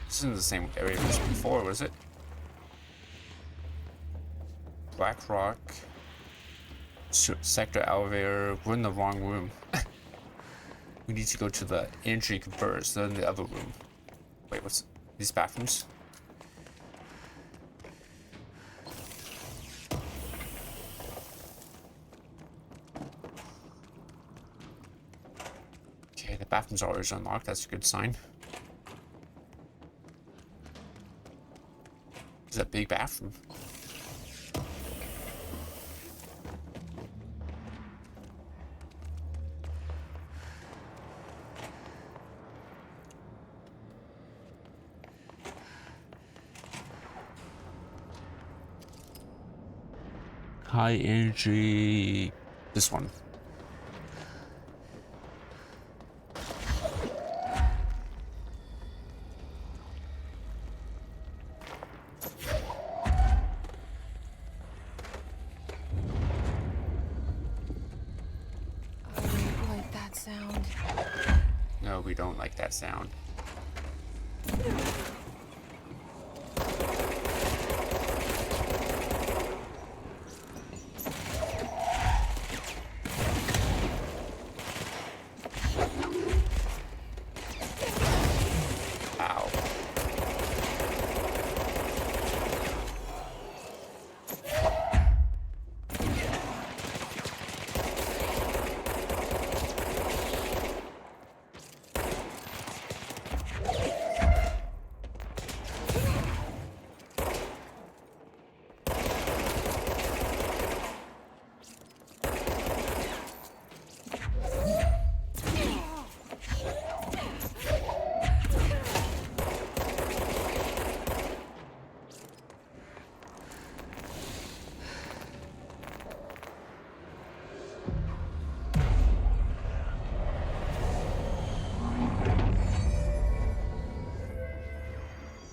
This isn't the same area as before, was it? Black Rock. Sector elevator. We're in the wrong room. We need to go to the entry first, then the other room. Wait, what's these bathrooms? Okay, the bathroom's always unlocked. That's a good sign. This is a big bathroom. High energy. This one. I don't like that sound. No, we don't like that sound. Ow.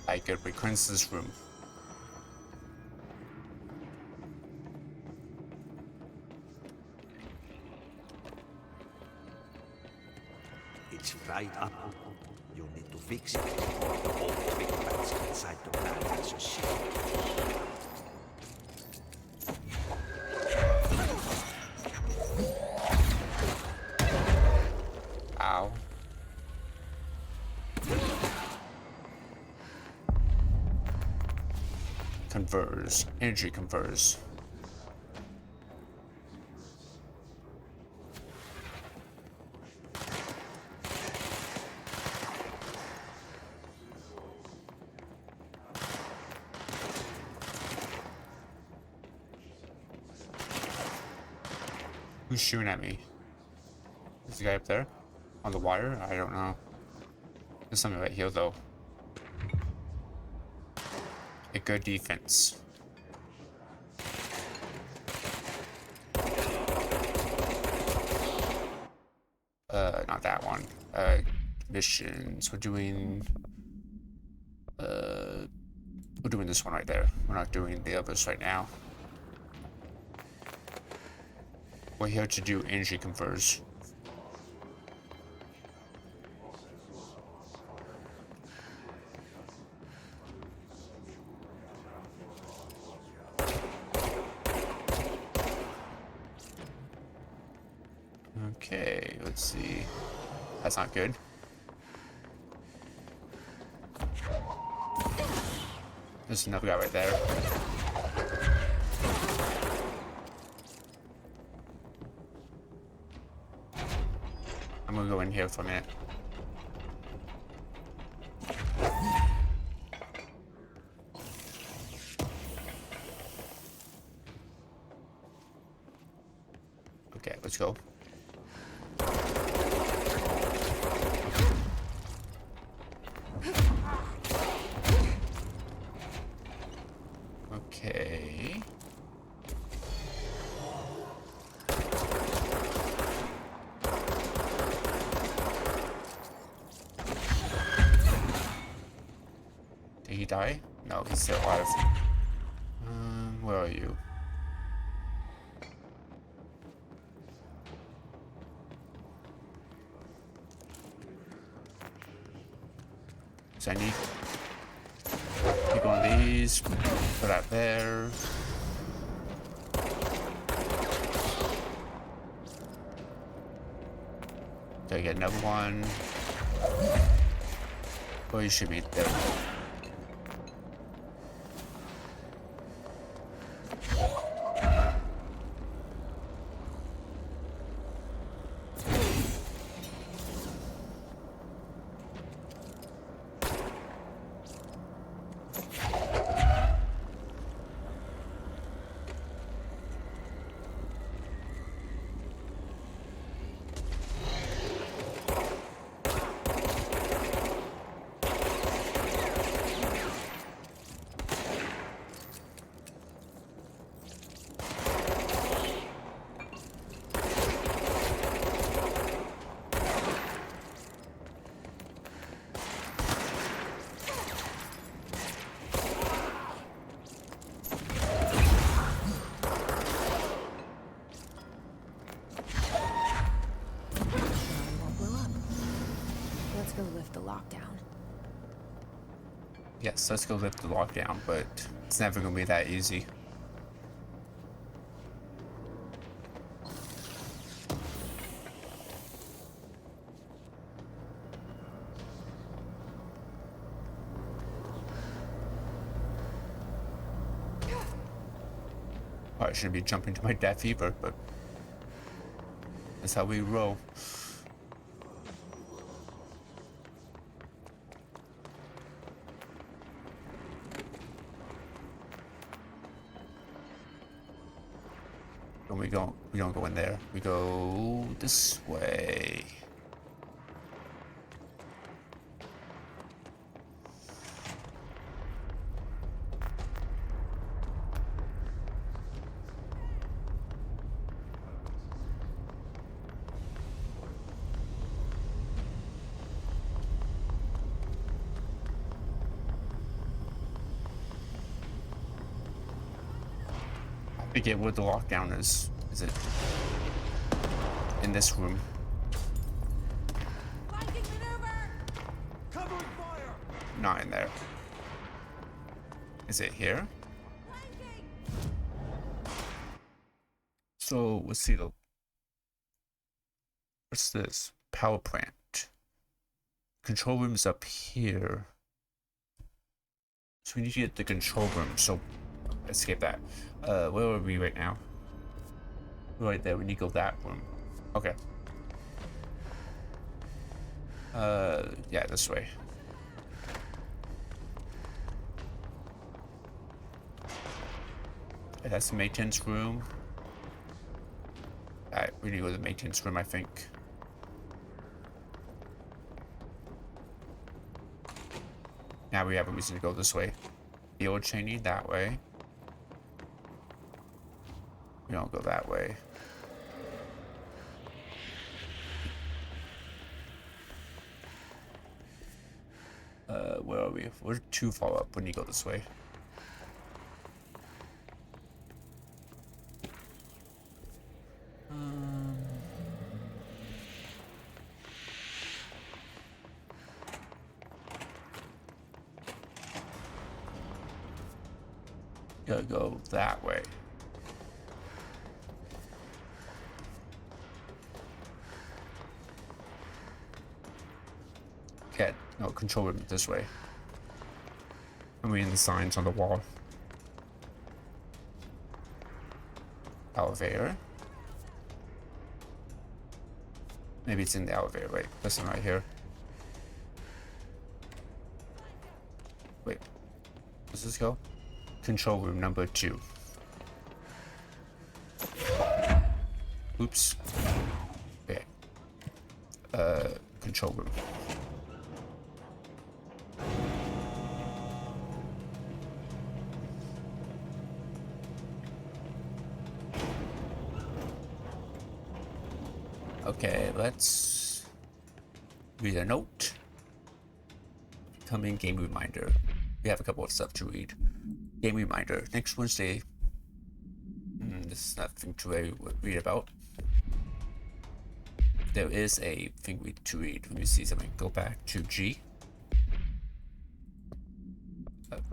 I could recleanse this room. It's fried up. You need to fix it before the whole big bats inside the plant has a shit. Ow. Converse. Energy converse. Who's shooting at me? Is the guy up there? On the wire? I don't know. There's something right here though. A good defense. Not that one. Missions. We're doing this one right there. We're not doing the others right now. We're here to do energy converse. Okay, let's see. That's not good. There's another guy right there. I'm gonna go in here for a minute. Okay, let's go. Okay. Did he die? No, he's still alive. Where are you? So I need pick one of these, put that there. Do I get another one? Oh, you should be there. Let's go lift the lockdown. Yes, let's go lift the lockdown, but it's never gonna be that easy. Probably shouldn't be jumping to my death either, but that's how we roll. And we don't go in there. We go this way. I forget where the lockdown is. Is it in this room? Flanking maneuver! Covering fire! Not in there. Is it here? Flanking! So let's see the. What's this? Power plant. Control room's up here. So we need to get the control room. So let's skip that. Where are we right now? Right there. We need to go that room. Okay. Yeah, this way. That's the maintenance room. Alright, we need to go to the maintenance room, I think. Now we have a reason to go this way. The old chaining that way. We don't go that way. Where are we? We're too far up when you go this way. Gotta go that way. Get no control room this way. I'm reading the signs on the wall. Elevator. Maybe it's in the elevator. Wait, listen right here. Wait, does this go? Control room number 2. Oops. Okay. Control room. Okay, let's read a note. Coming game reminder. We have a couple of stuff to read. Game reminder. Next Wednesday. This is nothing to read about. There is a thing to read. Let me see something. Go back to G.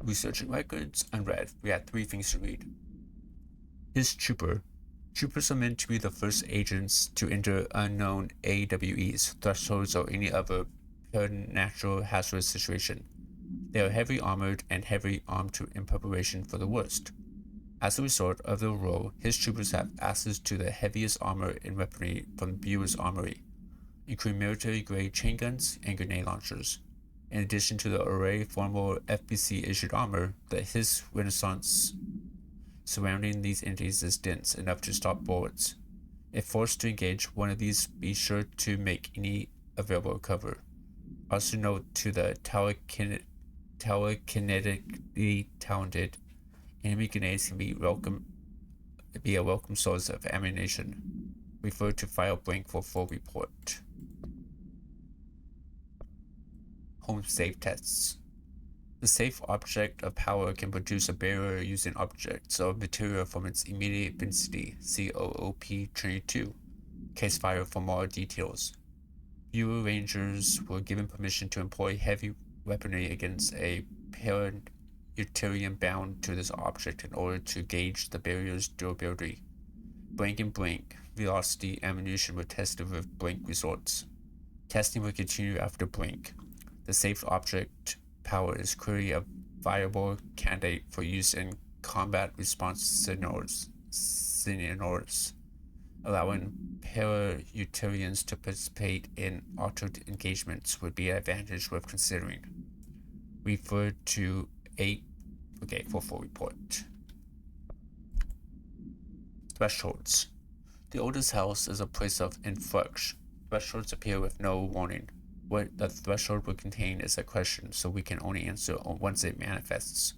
Researching records, unread. We had 3 things to read. His trooper. Troopers are meant to be the first agents to enter unknown AWEs, thresholds, or any other preternatural hazardous situation. They are heavily armored and heavily armed in preparation for the worst. As a result of their role, his troopers have access to the heaviest armor and weaponry from the Bureau's armory, including military-grade chain guns and grenade launchers. In addition to the already formal FBC-issued armor, his renaissance surrounding these entities is dense enough to stop bullets. If forced to engage one of these, be sure to make any available cover. Also note to the telekinetically talented, enemy grenades can be a welcome source of ammunition. Refer to file blank for full report. Home safe tests. The safe object of power can produce a barrier using objects or material from its immediate vicinity. See OOP 22. Case file for more details. Bureau Rangers were given permission to employ heavy weaponry against a Utilitarian bound to this object in order to gauge the barrier's durability. Blank and blank velocity ammunition were tested with blank results. Testing will continue after blank. The safe object power is clearly a viable candidate for use in combat response scenarios, allowing para-utilitarians to participate in altered engagements would be an advantage worth considering. Refer to 8. Okay, for full report. Thresholds. The oldest house is a place of influx. Thresholds appear with no warning. What the threshold will contain is a question, so we can only answer once it manifests.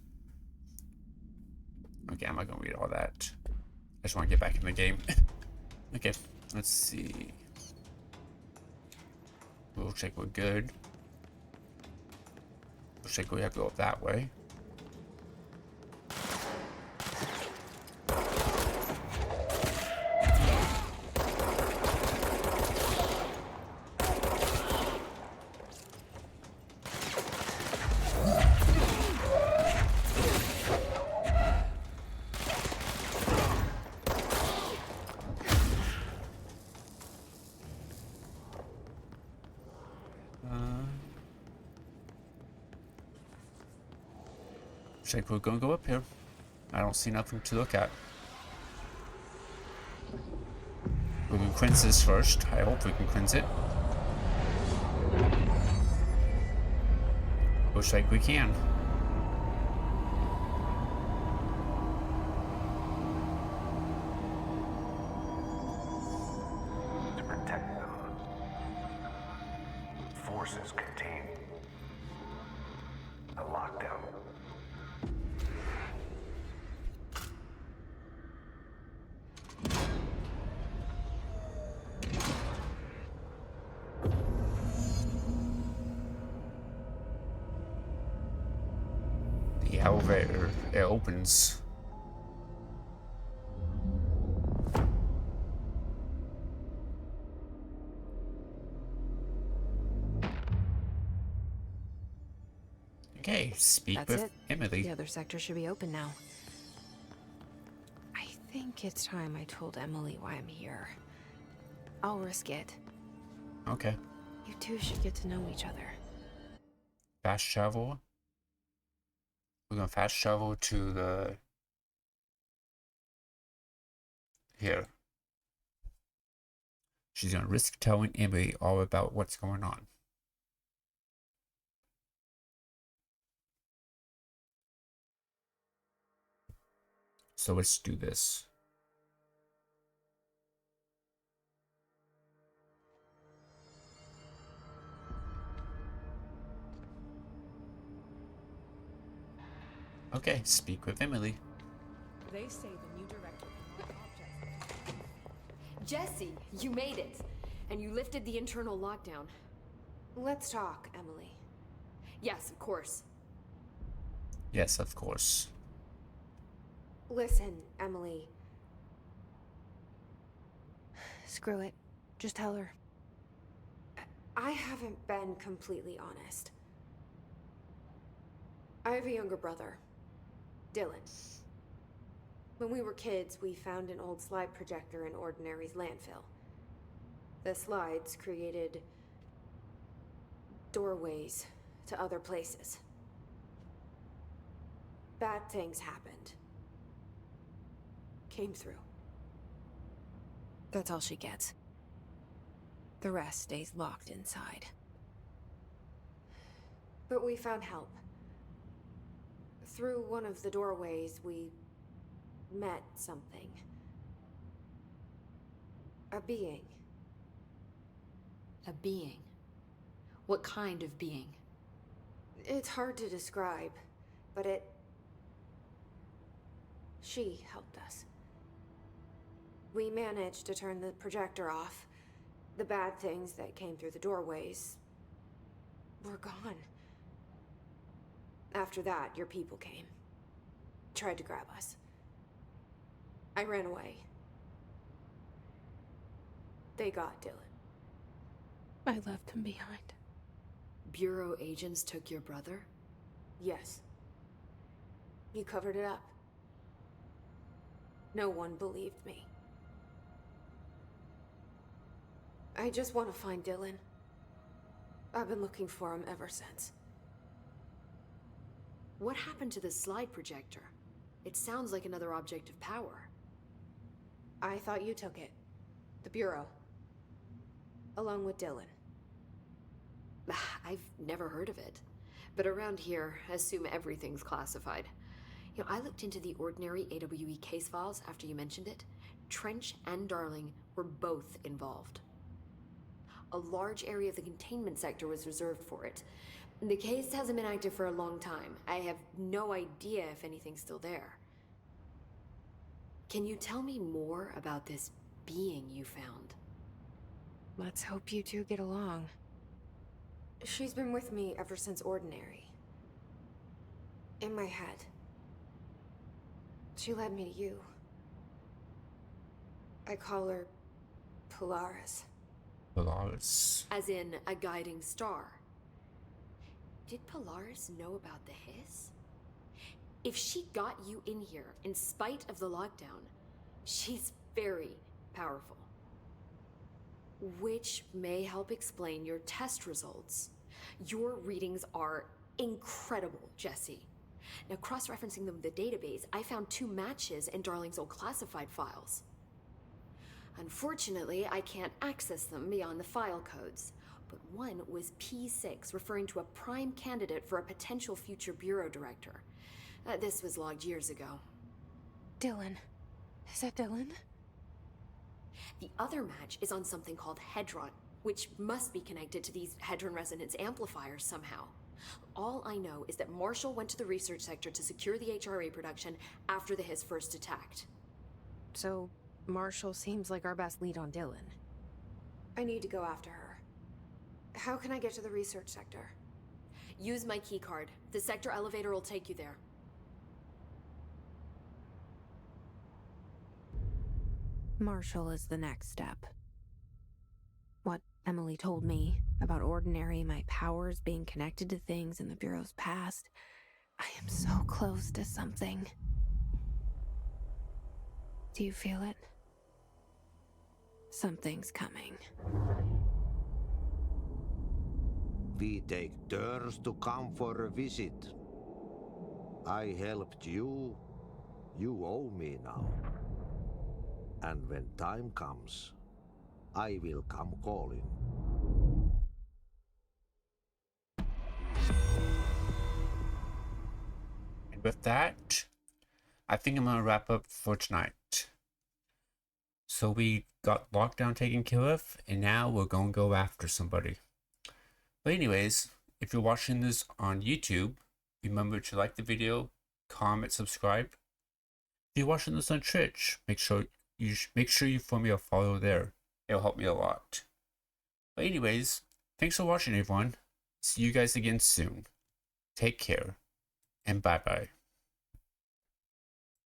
Okay, I'm not gonna read all that. I just want to get back in the game. Okay, let's see. Looks like we're good. Looks like we have to go that way. Looks like we're gonna go up here. I don't see nothing to look at. We can cleanse this first. I hope we can cleanse it. Looks like we can. To protect them, forces contain a lockdown. The elevator, it opens. Okay, speak That's with it. Emily. The other sector should be open now. I think it's time I told Emily why I'm here. I'll risk it. Okay. You two should get to know each other. Fast travel. We're gonna fast travel to the... Here. She's gonna risk telling Emily all about what's going on. So let's do this. Okay, speak with Emily. They say the new director can lock objects. Jesse, you made it. And you lifted the internal lockdown. Let's talk, Emily. Yes, of course. Yes, of course. Listen, Emily. Screw it. Just tell her. I haven't been completely honest. I have a younger brother, Dylan. When we were kids, we found an old slide projector in Ordinary's landfill. The slides created doorways to other places. Bad things happened. Came through. That's all she gets. The rest stays locked inside. But we found help. Through one of the doorways, we met something. A being. A being? What kind of being? It's hard to describe, but she helped us. We managed to turn the projector off. The bad things that came through the doorways were gone. After that, your people came. Tried to grab us. I ran away. They got Dylan. I left him behind. Bureau agents took your brother? Yes. You covered it up. No one believed me. I just want to find Dylan. I've been looking for him ever since. What happened to the slide projector? It sounds like another object of power. I thought you took it. The Bureau. Along with Dylan. I've never heard of it. But around here, I assume everything's classified. You know, I looked into the Ordinary AWE case files after you mentioned it. Trench and Darling were both involved. A large area of the containment sector was reserved for it. The case hasn't been active for a long time. I have no idea if anything's still there. Can you tell me more about this being you found? Let's hope you two get along. She's been with me ever since Ordinary. In my head. She led me to you. I call her Polaris. Polaris. As in a guiding star. Did Polaris know about the hiss? If she got you in here in spite of the lockdown, she's very powerful. Which may help explain your test results. Your readings are incredible, Jesse. Now, cross-referencing them with the database, I found 2 matches in Darling's old classified files. Unfortunately, I can't access them beyond the file codes, but one was P6, referring to a prime candidate for a potential future bureau director. This was logged years ago. Dylan. Is that Dylan? The other match is on something called Hedron, which must be connected to these Hedron resonance amplifiers somehow. All I know is that Marshall went to the research sector to secure the HRA production after the hiss first attacked. So, Marshall seems like our best lead on Dylan. I need to go after her. How can I get to the research sector? Use my keycard. The sector elevator will take you there. Marshall is the next step. What Emily told me about Ordinary, my powers being connected to things in the Bureau's past. I am so close to something. Do you feel it? Something's coming. We take turns to come for a visit. I helped you. You owe me now. And when time comes, I will come calling. And with that, I think I'm gonna wrap up for tonight. So we got lockdown taken care of, and now we're gonna go after somebody. But anyways, if you're watching this on YouTube, remember to like the video, comment, subscribe. If you're watching this on Twitch, make sure you follow me a follow there. It'll help me a lot. But anyways, thanks for watching, everyone. See you guys again soon. Take care, and bye-bye.